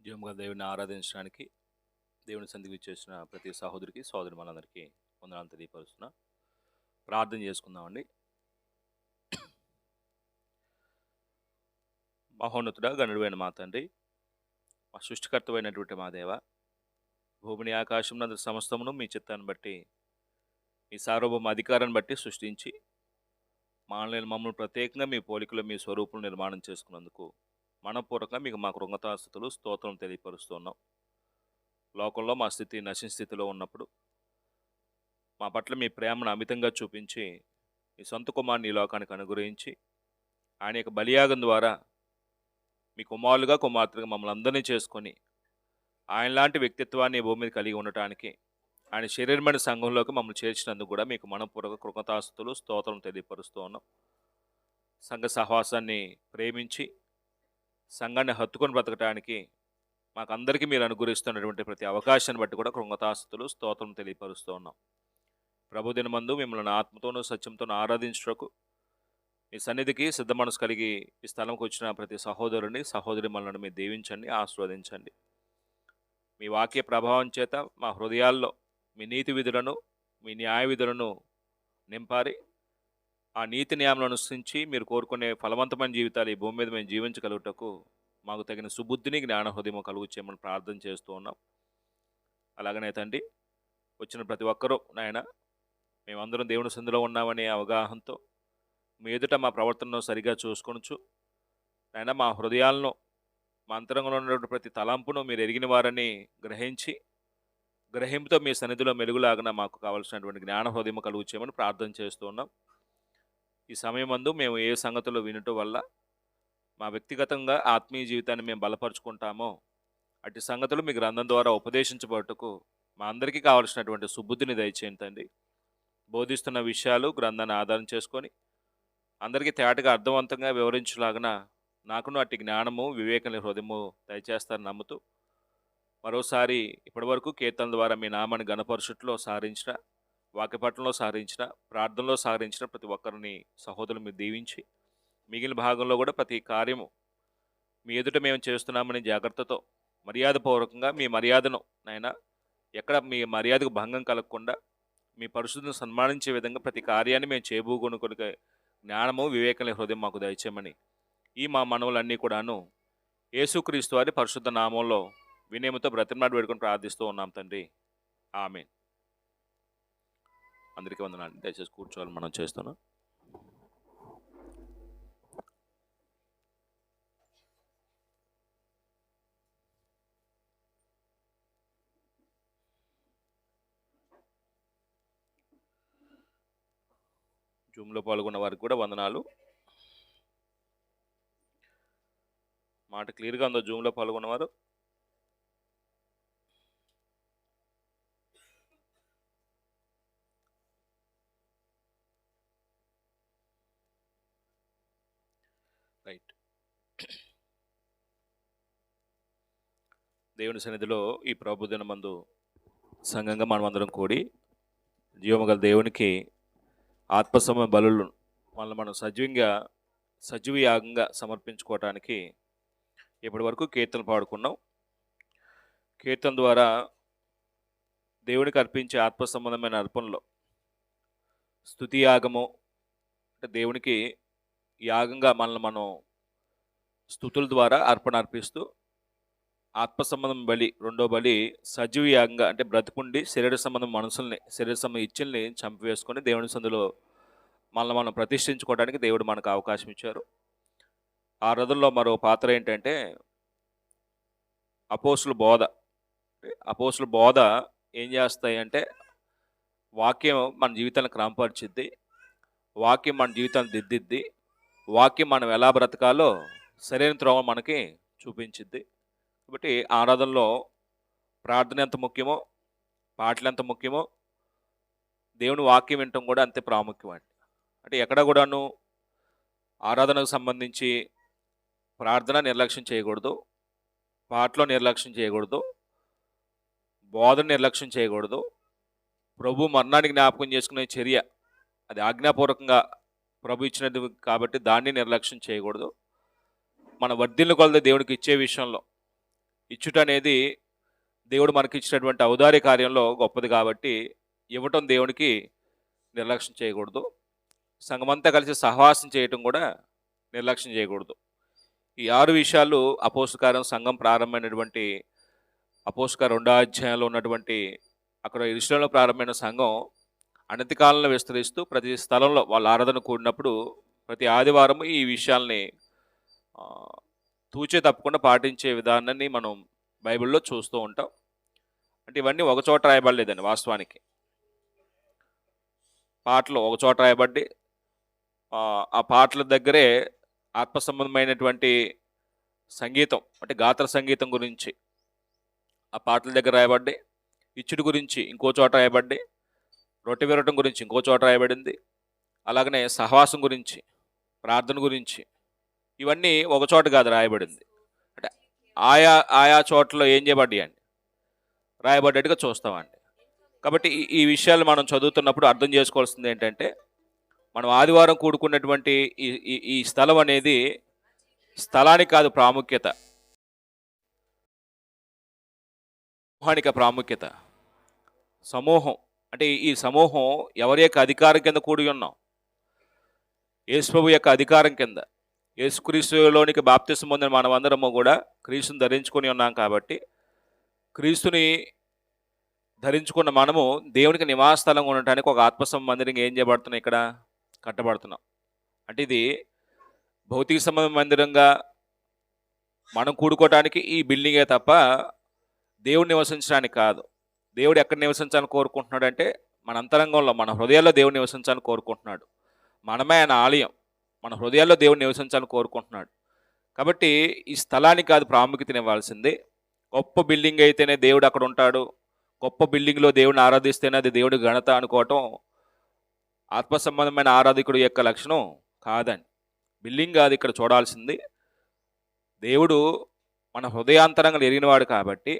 జీవముగా దేవుని ఆరాధించడానికి దేవుని సన్నిధికి చేసిన ప్రతి సహోదరికి సోదరి మనందరికీ వందనాలు తెలియపరుస్తున్నా. ప్రార్థన చేసుకుందామండి. మహోన్నతుడా, గనుడైన మా తండ్రి, మా సృష్టికర్తమైనటువంటి మా దేవ, భూమిని ఆకాశం నందు సమస్తమును మీ చిత్తాన్ని బట్టి, మీ సార్వభౌమ అధికారాన్ని బట్టి సృష్టించి మమ్మల్ని ప్రత్యేకంగా మీ పోలికలో మీ స్వరూపం నిర్మాణం చేసుకున్నందుకు మనపూర్వకంగా మీకు మా కృతజ్ఞతాస్తుతులు స్తోత్రం తెలియపరుస్తున్నాం. లోకంలో మా స్థితి నశించిన స్థితిలో ఉన్నప్పుడు మా పట్ల మీ ప్రేమను అమితంగా చూపించి మీ సొంత కుమారుని ఈ లోకానికి అనుగ్రహించి ఆయన యొక్క బలియాగం ద్వారా మీ కుమారులుగా కుమార్తెలుగా మమ్మల్ని అందరినీ చేసుకొని ఆయన లాంటి వ్యక్తిత్వాన్ని ఈ భూమి మీద కలిగి ఉండటానికి ఆయన శరీరమైన సంఘంలోకి మమ్మల్ని చేర్చినందుకు కూడా మీకు మనపూర్వక కృతజ్ఞతాస్తుతులు స్తోత్రం తెలియపరుస్తూ ఉన్నాం. సంఘ సహవాసాన్ని ప్రేమించి సంఘాన్ని హత్తుకొని బ్రతకటానికి మాకందరికీ మీరు అనుగ్రహిస్తున్నటువంటి ప్రతి అవకాశాన్ని బట్టి కూడా కృతజ్ఞతాస్తుతులు స్తోత్రం తెలియపరుస్తూ ఉన్నాం. ప్రభుదినమందు మిమ్మల్ని ఆత్మతోనూ సత్యంతోనూ ఆరాధించుటకు మీ సన్నిధికి సిద్ధ మనసు కలిగి ఈ స్థలంకి వచ్చిన ప్రతి సహోదరుని సహోదరి మనలను మీరు దీవించండి, ఆశీర్వదించండి. మీ వాక్య ప్రభావం చేత మా హృదయాల్లో మీ నీతి విధులను మీ న్యాయ విధులను నింపారి ఆ నీతి నియమాలను అనుసరించి మీరు కోరుకునే ఫలవంతమైన జీవితాలు ఈ భూమి మీద మేము జీవించగలుగుటకు మాకు తగిన సుబుద్ధిని జ్ఞాన హృదయం కలుగు చేయమని ప్రార్థన చేస్తూ ఉన్నాం. అలాగనే తండ్రి, వచ్చిన ప్రతి ఒక్కరూ నాయన మేమందరం దేవుని సందులో ఉన్నామనే అవగాహనతో మీ ఎదుట మా ప్రవర్తనను సరిగా చూసుకొనొచ్చు నాయన, మా హృదయాలను మా అంతరంగంలో ఉన్నటువంటి ప్రతి తలంపును మీరు ఎరిగిన వారని గ్రహింపుతో మీ సన్నిధిలో మెలుగులాగా మాకు కావాల్సినటువంటి జ్ఞాన హృదయం కలుగు చేయమని ప్రార్థన చేస్తూ ఉన్నాం. ఈ సమయమందు మేము ఏ సంగతులు వినటం వల్ల మా వ్యక్తిగతంగా ఆత్మీయ జీవితాన్ని మేము బలపరుచుకుంటామో అటు సంగతులు మీ గ్రంథం ద్వారా ఉపదేశించబట్టుకు మా అందరికీ కావాల్సినటువంటి సుబుద్ధిని దయచేయండి. బోధిస్తున్న విషయాలు గ్రంథాన్ని ఆధారం చేసుకొని అందరికీ తేటగా అర్థవంతంగా వివరించలాగన నాకును అట్టి జ్ఞానము వివేకం హృదయము దయచేస్తారని నమ్ముతూ మరోసారి ఇప్పటివరకు కీర్తనల ద్వారా మీ నామాన్ని గణపరుచుట్లో సారించిన, వాక్యపట్నంలో సారించిన, ప్రార్థనలో సారించిన ప్రతి ఒక్కరిని సహోదరులు మీరు దీవించి మిగిలిన భాగంలో కూడా ప్రతి కార్యము మీ ఎదుట మేము చేస్తున్నామని జాగ్రత్తతో మర్యాదపూర్వకంగా మీ మర్యాదను నాయన ఎక్కడ మీ మర్యాదకు భంగం కలగకుండా మీ పరిశుద్ధిని సన్మానించే విధంగా ప్రతి కార్యాన్ని మేము చేయబోగొని కొనుక జ్ఞానము వివేకం హృదయం మాకు దయచేయమని ఈ మా మనవులన్నీ కూడాను యేసుక్రీస్తు వారి పరిశుద్ధ నామంలో వినయముతో బ్రతిమాడు వేడుకొని ప్రార్థిస్తూ ఉన్నాం తండ్రి, ఆమేన్. అందరికీ వందనాలు. దయచేసి కూర్చోవాలి. మనం చేస్తున్నాం. జూమ్లో పాల్గొన్న వారికి కూడా వందనాలు. మాట క్లియర్గా ఉందో? జూమ్లో పాల్గొన్నవారు రైట్. దేవుని సన్నిధిలో ఈ ప్రభుదిన మందు సంఘంగా మనమందరం కూడి జీవముగల దేవునికి ఆత్మసమ బలులు మనల్ని మనం సజీవ యాగంగా సమర్పించుకోవటానికి ఇప్పటి వరకు కీర్తనలు పాడుకున్నాం. కీర్తన ద్వారా దేవునికి అర్పించే ఆత్మ సంబంధమైన అర్పణలో స్తుతి యాగము అంటే దేవునికి యాగంగా మనల్ని మనం స్తుతుల ద్వారా అర్పణ అర్పిస్తూ, ఆత్మ సంబంధం బలి రెండో బలి సజీవ యాగంగా అంటే బ్రతుకుండి శరీర సంబంధం శరీర సంబంధం ఇచ్చల్ని చంపివేసుకొని దేవుని సందులో మనల్ని మనం ప్రతిష్ఠించుకోవడానికి దేవుడు మనకు అవకాశం ఇచ్చారు. ఆ రథంలో మరో పాత్ర ఏంటంటే అపోస్తుల బోధ ఏం చేస్తాయి అంటే వాక్యం మన జీవితాన్ని క్రమపరిచిద్ది, వాక్యం మన జీవితాన్ని దిద్దిద్ది, వాక్యం మనం ఎలా బ్రతకాలో సరైన త్రోవ మనకి చూపించిద్ది. కాబట్టి ఆరాధనలో ప్రార్థన ఎంత ముఖ్యమో, పాటలు ఎంత ముఖ్యమో, దేవుని వాక్యం వినటం కూడా అంతే ప్రాముఖ్యం అండి. అంటే ఎక్కడ కూడాను ఆరాధనకు సంబంధించి ప్రార్థన నిర్లక్ష్యం చేయకూడదు, పాటలో నిర్లక్ష్యం చేయకూడదు, బోధన నిర్లక్ష్యం చేయకూడదు. ప్రభు మరణానికి జ్ఞాపకం చేసుకునే చర్య అది ఆజ్ఞాపూర్వకంగా ప్రభు ఇచ్చినది కాబట్టి దాన్ని నిర్లక్ష్యం చేయకూడదు. మన వర్ధిల్లు కొలది దేవునికి ఇచ్చే విషయంలో ఇచ్చుట అనేది దేవుడు మనకి ఇచ్చినటువంటి ఔదార్య కార్యంలో గొప్పది కాబట్టి ఇవ్వటం దేవునికి నిర్లక్ష్యం చేయకూడదు. సంఘమంతా కలిసి సహవాసం చేయటం కూడా నిర్లక్ష్యం చేయకూడదు. ఈ 6 విషయాలు అపోస్తల కార్యం సంఘం ప్రారంభమైనటువంటి అపోస్తల కార్యం 2వ అధ్యాయంలో ఉన్నటువంటి అక్కడ యెరూషలేములో ప్రారంభమైన సంఘం అనతి కాలంలో విస్తరిస్తూ ప్రతి స్థలంలో వాళ్ళ ఆరాధన కూడినప్పుడు ప్రతి ఆదివారం ఈ విషయాల్ని తూచే తప్పకుండా పాటించే విధానాన్ని మనం బైబిల్లో చూస్తూ ఉంటాం. అంటే ఇవన్నీ ఒకచోట రాయబడలేదండి. వాస్తవానికి పాటలు ఒకచోట రాయబడి ఆ పాటల దగ్గరే ఆత్మ సంబంధమైనటువంటి సంగీతం అంటే గాత్ర సంగీతం గురించి ఆ పాటల దగ్గర రాయబడ్డాయి. ఇచ్చుడు గురించి ఇంకో చోట రాయబడ్డాయి. రొట్టె విరవటం గురించి ఇంకో చోట రాయబడింది. అలాగనే సహవాసం గురించి, ప్రార్థన గురించి ఇవన్నీ ఒక చోట కాదు రాయబడింది. అంటే ఆయా ఆయా చోట్ల ఏం చేయబడ్డాయి అండి రాయబడ్డట్టుగా చూస్తామండి. కాబట్టి ఈ విషయాలు మనం చదువుతున్నప్పుడు అర్థం చేసుకోవాల్సింది ఏంటంటే మనం ఆదివారం కూడుకున్నటువంటి ఈ స్థలం అనేది స్థలానికి కాదు ప్రాముఖ్యత, సమూహానికి ప్రాముఖ్యత. సమూహం అంటే ఈ సమూహం ఎవరి యొక్క అధికారం కింద కూడి ఉన్నాం? యేసుప్రభు యొక్క అధికారం కింద. యేసుక్రీస్తులోనికి బాప్తిసం పొందిన మనమందరము కూడా క్రీస్తుని ధరించుకొని ఉన్నాం కాబట్టి క్రీస్తుని ధరించుకున్న మనము దేవునికి నివాసస్థలంగా ఉండటానికి ఒక ఆత్మ సంబంధంగా ఏం చేయబడుతున్నాం? ఇక్కడ కట్టబడుతున్నాం. అంటే ఇది భౌతిక సంబంధ మందిరంగా మనం కూడుకోవటానికి ఈ బిల్డింగే తప్ప దేవుడు నివసించడానికి కాదు. దేవుడు ఎక్కడ నివసించాలని కోరుకుంటున్నాడు అంటే మన అంతరంగంలో, మన హృదయాల్లో దేవుడు నివసించాలని కోరుకుంటున్నాడు. మనమే ఆయన ఆలయం. మన హృదయాల్లో దేవుడు నివసించాలని కోరుకుంటున్నాడు. కాబట్టి ఈ స్థలానికి కాదు ప్రాముఖ్యతనివ్వాల్సింది. గొప్ప బిల్డింగ్ అయితేనే దేవుడు అక్కడ ఉంటాడు, గొప్ప బిల్డింగ్లో దేవుడిని ఆరాధిస్తేనే అది దేవుడి ఘనత అనుకోవటం ఆత్మ సంబంధమైన ఆరాధకుడు యొక్క లక్షణం కాదండి. బిల్డింగ్ కాదు ఇక్కడ చూడాల్సింది. దేవుడు మన హృదయాంతరంగా ఎరిగినవాడు కాబట్టి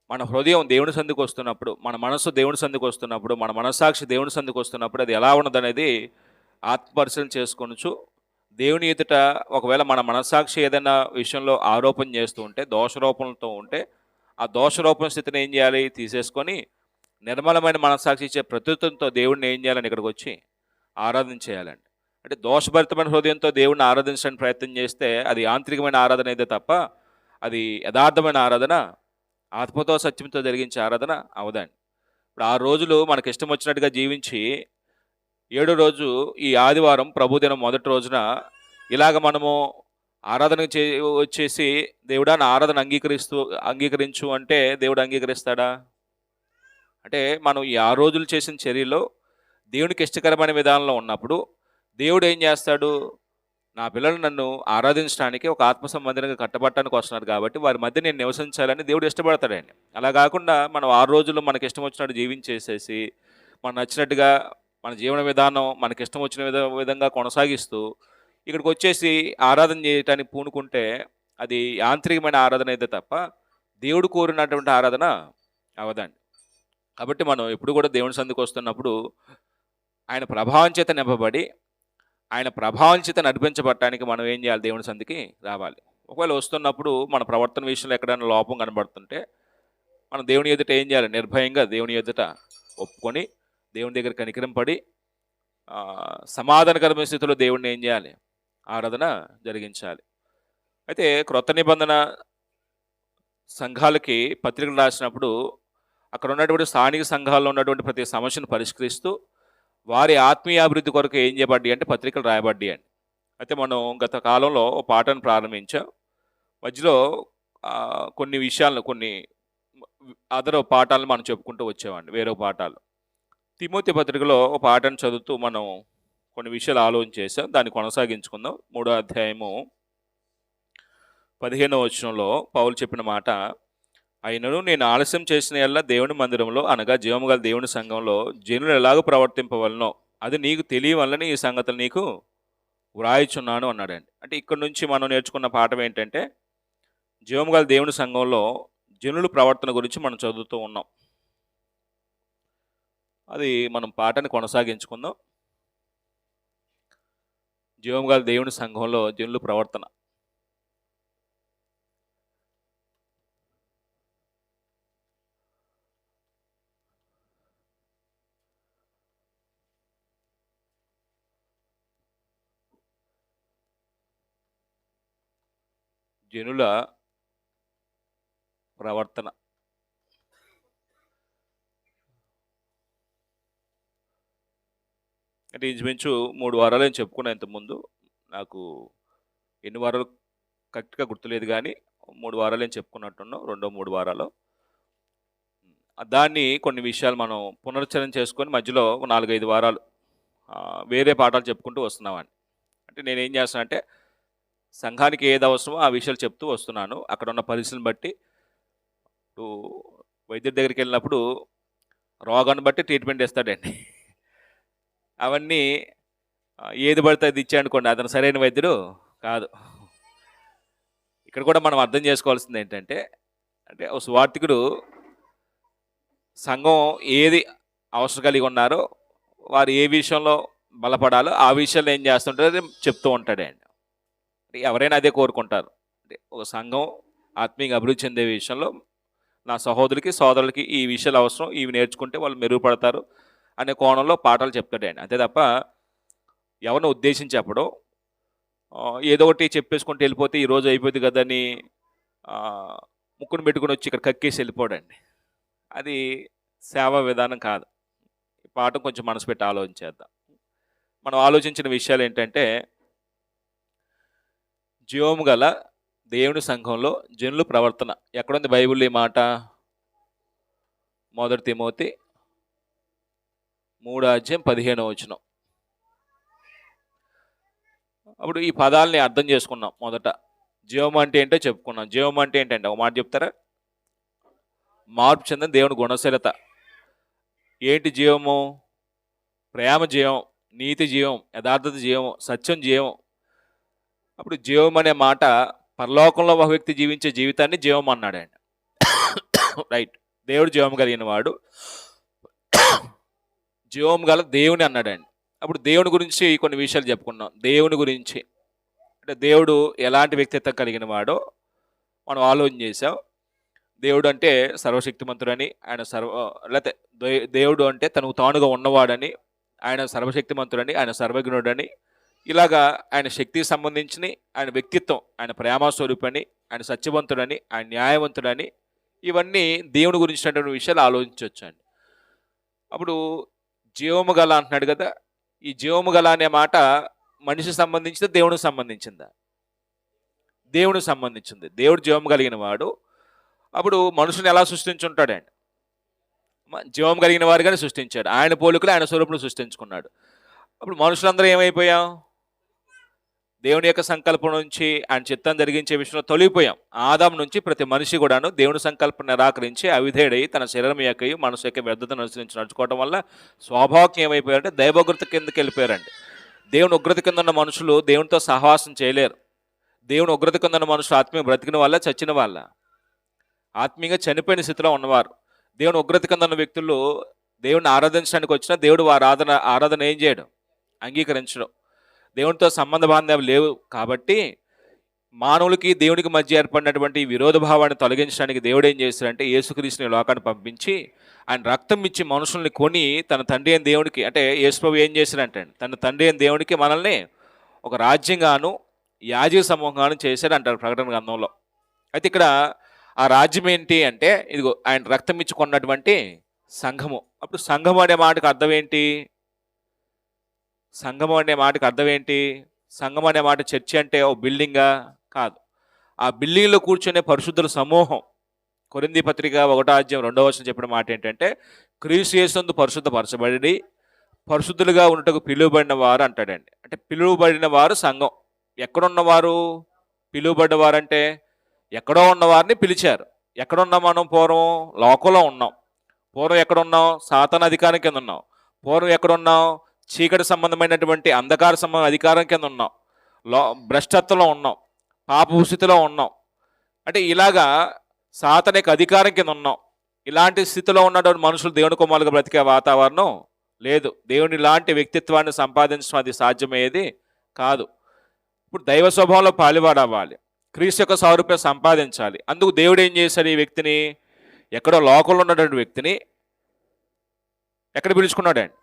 మన హృదయం దేవుని సంధికి వస్తున్నప్పుడు, మన మనస్సు దేవుని సంధికి వస్తున్నప్పుడు, మన మనస్సాక్షి దేవుని సంధికి వస్తున్నప్పుడు అది ఎలా ఉన్నదనేది ఆత్మపరిశీలన చేసుకొనొచ్చు. దేవుని ఎదుట ఒకవేళ మన మనస్సాక్షి ఏదైనా విషయంలో ఆరోపణ చేస్తూ ఉంటే, దోషరూపంతో ఉంటే ఆ దోషరూపణ స్థితిని ఏం చేయాలి? తీసేసుకొని నిర్మలమైన మనస్సాక్షి ఇచ్చే ప్రత్యుత్తంతో దేవుడిని ఏం చేయాలని ఇక్కడికి వచ్చి ఆరాధన చేయాలండి. అంటే దోషభరితమైన హృదయంతో దేవుడిని ఆరాధించడానికి ప్రయత్నం చేస్తే అది యాంత్రికమైన ఆరాధన అయితే తప్ప అది యథార్థమైన ఆరాధన, ఆత్మతో సత్యంతో జరిగించే ఆరాధన అవదండి. ఇప్పుడు 6 రోజులు మనకి ఇష్టం వచ్చినట్టుగా జీవించి 7వ రోజు ఈ ఆదివారం ప్రభుదినం మొదటి రోజున ఇలాగ మనము ఆరాధన వచ్చేసి దేవుడా నా ఆరాధన అంగీకరించు అంటే దేవుడు అంగీకరిస్తాడా? అంటే మనం ఈ 6 రోజులు చేసిన చర్యలో దేవునికి ఇష్టకరమైన విధానంలో ఉన్నప్పుడు దేవుడు ఏం చేస్తాడు? నా పిల్లలు నన్ను ఆరాధించడానికి ఒక ఆత్మ సంబంధంగా కట్టబట్టడానికి వస్తున్నారు కాబట్టి వారి మధ్య నేను నివసించాలని దేవుడు ఇష్టపడతాడండి. అలా కాకుండా మనం 6 రోజులు మనకి ఇష్టం వచ్చినట్టు జీవించేసేసి మనం నచ్చినట్టుగా మన జీవన విధానం మనకి ఇష్టం వచ్చిన విధంగా కొనసాగిస్తూ ఇక్కడికి వచ్చేసి ఆరాధన చేయటానికి పూనుకుంటే అది యాంత్రికమైన ఆరాధన అయితే తప్ప దేవుడు కోరినటువంటి ఆరాధన అవదండి. కాబట్టి మనం ఎప్పుడు కూడా దేవుని సంధికి వస్తున్నప్పుడు ఆయన ప్రభావం చేత నింపబడి ఆయన ప్రభావం చేత నడిపించబడటానికి మనం ఏం చేయాలి? దేవుని సంధికి రావాలి. ఒకవేళ వస్తున్నప్పుడు మన ప్రవర్తన విషయంలో ఎక్కడైనా లోపం కనబడుతుంటే మనం దేవుని ఎదుట ఏం చేయాలి? నిర్భయంగా దేవుని ఎదుట ఒప్పుకొని దేవుని దగ్గర కనికరింపడి సమాధానకరమైన స్థితిలో దేవుడిని ఏం చేయాలి? ఆరాధన జరిగించాలి. అయితే క్రొత్త నిబంధన సంఘాలకి పత్రికలు రాసినప్పుడు అక్కడ ఉన్నటువంటి స్థానిక సంఘాల్లో ఉన్నటువంటి ప్రతి సమస్యను పరిష్కరిస్తూ వారి ఆత్మీయాభివృద్ధి కొరకు ఏం చేయబడ్డాయి అంటే పత్రికలు రాయబడ్డాయి అండి. అయితే మనం గత కాలంలో ఓ పాఠాన్ని ప్రారంభించాం. మధ్యలో కొన్ని విషయాలను, కొన్ని అదర్ పాఠాలను మనం చెప్పుకుంటూ వచ్చామండి. వేరే పాఠాలు తిమోతి పత్రికలో ఒక పాఠాన్ని చదువుతూ మనం కొన్ని విషయాలు ఆలోచన చేసాం. దాన్ని కొనసాగించుకుందాం. 3వ అధ్యాయము 15వ వచనంలో పౌలు చెప్పిన మాట, అయినను నేను ఆలస్యం చేసిన యెడల దేవుని మందిరంలో అనగా జీవము గల దేవుని సంఘంలో జనులు ఎలాగో ప్రవర్తింపవలనో అది నీకు తెలియవలన ఈ సంగతులు నీకు వ్రాయిచున్నాను అన్నాడండి. అంటే ఇక్కడ నుంచి మనం నేర్చుకున్న పాఠం ఏంటంటే జీవము గల దేవుని సంఘంలో జనుల ప్రవర్తన గురించి మనం చదువుతూ ఉన్నాం. అది మనం పాఠాన్ని కొనసాగించుకుందాం. జీవము గల దేవుని సంఘంలో జనుల ప్రవర్తన. జనుల ప్రవర్తన. అంటే ఇంచుమించు 3 వారాలు నేను చెప్పుకున్నా ఇంతకుముందు. నాకు ఎన్ని వారాలు కరెక్ట్‌గా గుర్తులేదు గానీ, 3 వారాలు నేను చెప్పుకున్నట్టున్నాం. రెండో 3 వారాలో. దాన్ని కొన్ని విషయాలు మనం పునరుచ్చరణ చేసుకొని మధ్యలో 4, 5 వారాలు వేరే పాఠాలు చెప్పుకుంటూ వస్తున్నామండి. అంటే నేనేం చేస్తానంటే, సంఘానికి ఏది అవసరమో ఆ విషయాలు చెప్తూ వస్తున్నాను. అక్కడ ఉన్న పరిస్థితిని బట్టి. ఇప్పుడు వైద్యుడి దగ్గరికెళ్ళినప్పుడు రోగాన్ని బట్టి ట్రీట్మెంట్ ఇస్తాడండి. అవన్నీ ఏది పడితే అది ఇచ్చాడనుకోండి, అతను సరైన వైద్యుడు కాదు. ఇక్కడ కూడా మనం అర్థం చేసుకోవాల్సింది ఏంటంటే, అంటే ఒక సువార్థికుడు సంఘం ఏది అవసరం కలిగి ఉన్నారో, వారు ఏ విషయంలో బలపడాలో ఆ విషయంలో ఏం చేస్తుంటారో చెప్తూ ఉంటాడండి. ఎవరైనా అదే కోరుకుంటారు. అంటే ఒక సంఘం ఆత్మీయంగా అభివృద్ధి చెందే విషయంలో నా సహోదరులకి సోదరులకి ఈ విషయాలు అవసరం, ఇవి నేర్చుకుంటే వాళ్ళు మెరుగుపడతారు అనే కోణంలో పాఠాలు చెప్తాడండి. అంతే తప్ప ఎవరిని ఉద్దేశించి చెప్పడం, ఏదో ఒకటి చెప్పేసుకుంటూ వెళ్ళిపోతే ఈరోజు అయిపోతుంది కదని ముక్కును పెట్టుకుని వచ్చి ఇక్కడ కక్కేసి వెళ్ళిపోడండి. అది సేవా విధానం కాదు. ఈ పాఠం కొంచెం మనసు పెట్టి ఆలోచించేద్దాం. మనం ఆలోచించిన విషయాలు ఏంటంటే, జీవము గల దేవుని సంఘంలో జనుల ప్రవర్తన. ఎక్కడుంది బైబిల్లో ఈ మాట? 1 తిమోతి 3:15. అప్పుడు ఈ పదాలని అర్థం చేసుకున్నాం. మొదట జీవం అంటే ఏంటో చెప్పుకున్నాం. జీవం అంటే ఏంటంటే ఒక మాట చెప్తారా? మార్పు చెందిన దేవుని గుణశీలత. ఏంటి జీవము? ప్రేమ జీవం, నీతి జీవం, యథార్థత జీవం, సత్యం జీవం. అప్పుడు జీవం అనే మాట పరలోకంలో ఒక వ్యక్తి జీవించే జీవితాన్ని జీవం అన్నాడండి. రైట్. దేవుడు జీవం కలిగిన వాడు, జీవం గల దేవుని అన్నాడండి. అప్పుడు దేవుని గురించి కొన్ని విషయాలు చెప్పుకున్నాం. దేవుని గురించి అంటే దేవుడు ఎలాంటి వ్యక్తిత్వం కలిగిన వాడో మనం ఆలోచన చేసాం. దేవుడు అంటే సర్వశక్తిమంతుడని, ఆయన లేకపోతే దేవుడు అంటే తనకు తానుగా ఉన్నవాడని, ఆయన సర్వశక్తిమంతుడని, ఆయన సర్వజ్ఞుడని, ఇలాగా ఆయన శక్తికి సంబంధించిన ఆయన వ్యక్తిత్వం, ఆయన ప్రేమస్వరూపని, ఆయన సత్యవంతుడని, ఆయన న్యాయవంతుడని, ఇవన్నీ దేవుని గురించినటువంటి విషయాలు ఆలోచించవచ్చు అండి. అప్పుడు జీవము గల అంటున్నాడు కదా, ఈ జీవము గల అనే మాట మనిషికి సంబంధించిందా దేవునికి సంబంధించిందా? దేవునికి సంబంధించింది. దేవుడు జీవము కలిగిన వాడు. అప్పుడు మనుషుని ఎలా సృష్టించుంటాడండి? జీవం కలిగిన వారిగానే సృష్టించాడు. ఆయన పోలికలు ఆయన స్వరూపులు సృష్టించుకున్నాడు. అప్పుడు మనుషులందరూ ఏమైపోయాం? దేవుని యొక్క సంకల్పం నుంచి ఆయన చిత్తం జరిగించే విషయంలో తొలగిపోయాం. ఆదాం నుంచి ప్రతి మనిషి కూడాను దేవుని సంకల్పం నిరాకరించి అవిధేయుడై తన శరీరం యొక్క మనసు యొక్క వ్యర్థతను అనుసరించి నడుచుకోవడం వల్ల స్వాభావికం ఏమైపోయారంటే దైవోగ్రత కిందకి వెళ్ళిపోయారండి. దేవుని ఉగ్రత కింద ఉన్న మనుషులు దేవునితో సహవాసం చేయలేరు. దేవుని ఉగ్రత కింద ఉన్న మనుషులు ఆత్మీయ బ్రతికిన వాళ్ళ చచ్చిన వాళ్ళ? ఆత్మీయంగా చనిపోయిన స్థితిలో ఉన్నవారు. దేవుని ఉగ్రత కింద ఉన్న వ్యక్తులు దేవుడిని ఆరాధించడానికి వచ్చినా దేవుడు వారి ఆరాధన ఏం చేయడం? అంగీకరించడం. దేవునితో సంబంధ బాంధవ్యాలు లేవు కాబట్టి మానవులకి దేవునికి మధ్య ఏర్పడినటువంటి విరోధ భావాన్ని తొలగించడానికి దేవుడు ఏం చేశాడంటే యేసుక్రీస్తుని లోకాన్ని పంపించి ఆయన రక్తం ఇచ్చి మనుషుల్ని కొని తన తండ్రి అయిన దేవునికి, అంటే యేసుప్రభు ఏం చేశాడంటే తన తండ్రి అయిన దేవునికి మనల్ని ఒక రాజ్యంగాను యాజక సమూహంగాను చేశాడు అంటారు ప్రకటన గ్రంథంలో. అయితే ఇక్కడ ఆ రాజ్యం ఏంటి అంటే ఇదిగో ఆయన రక్తం ఇచ్చి కొన్నటువంటి సంఘము. అప్పుడు సంఘము అనే మాటకు అర్థం ఏంటి? సంఘం అనే మాటకు అర్థం ఏంటి? సంఘం అనే మాట చర్చి అంటే ఓ బిల్డింగా కాదు. ఆ బిల్డింగ్లో కూర్చునే పరిశుద్ధుల సమూహం. కొరింథీ పత్రిక 1:2 చెప్పిన మాట ఏంటంటే క్రీస్తు యేసునందు పరిశుద్ధపరచబడి పరిశుద్ధులుగా ఉన్నట్టుకు పిలువబడిన వారు అంటాడండి. అంటే పిలువబడిన వారు సంఘం. ఎక్కడున్నవారు? పిలువబడిన వారంటే ఎక్కడో ఉన్నవారిని పిలిచారు. ఎక్కడున్నాం మనం? పూర్వం లోకంలో ఉన్నాం. పూర్వం ఎక్కడున్నాం? సాతాను అధికారం కింద ఉన్నాం. పూర్వం ఎక్కడున్నాం? చీకటి సంబంధమైనటువంటి అంధకార సంబంధ అధికారం కింద ఉన్నాం. భ్రష్టత్వంలో ఉన్నాం, పాప స్థితిలో ఉన్నాం. అంటే ఇలాగా సాతాను యొక్క అధికారం కింద ఉన్నాం. ఇలాంటి స్థితిలో ఉన్నటువంటి మనుషులు దేవుని కుమారులుగా బ్రతికే వాతావరణం లేదు. దేవుని ఇలాంటి వ్యక్తిత్వాన్ని సంపాదించడం అది సాధ్యమయ్యేది కాదు. ఇప్పుడు దైవ స్వభావంలో పాలువాడవ్వాలి, క్రీస్తు యొక్క స్వరూపం సంపాదించాలి. అందుకు దేవుడు ఏం చేశాడు? ఈ వ్యక్తిని, ఎక్కడో లోకంలో ఉన్నటువంటి వ్యక్తిని ఎక్కడ పిలుచుకున్నాడండి?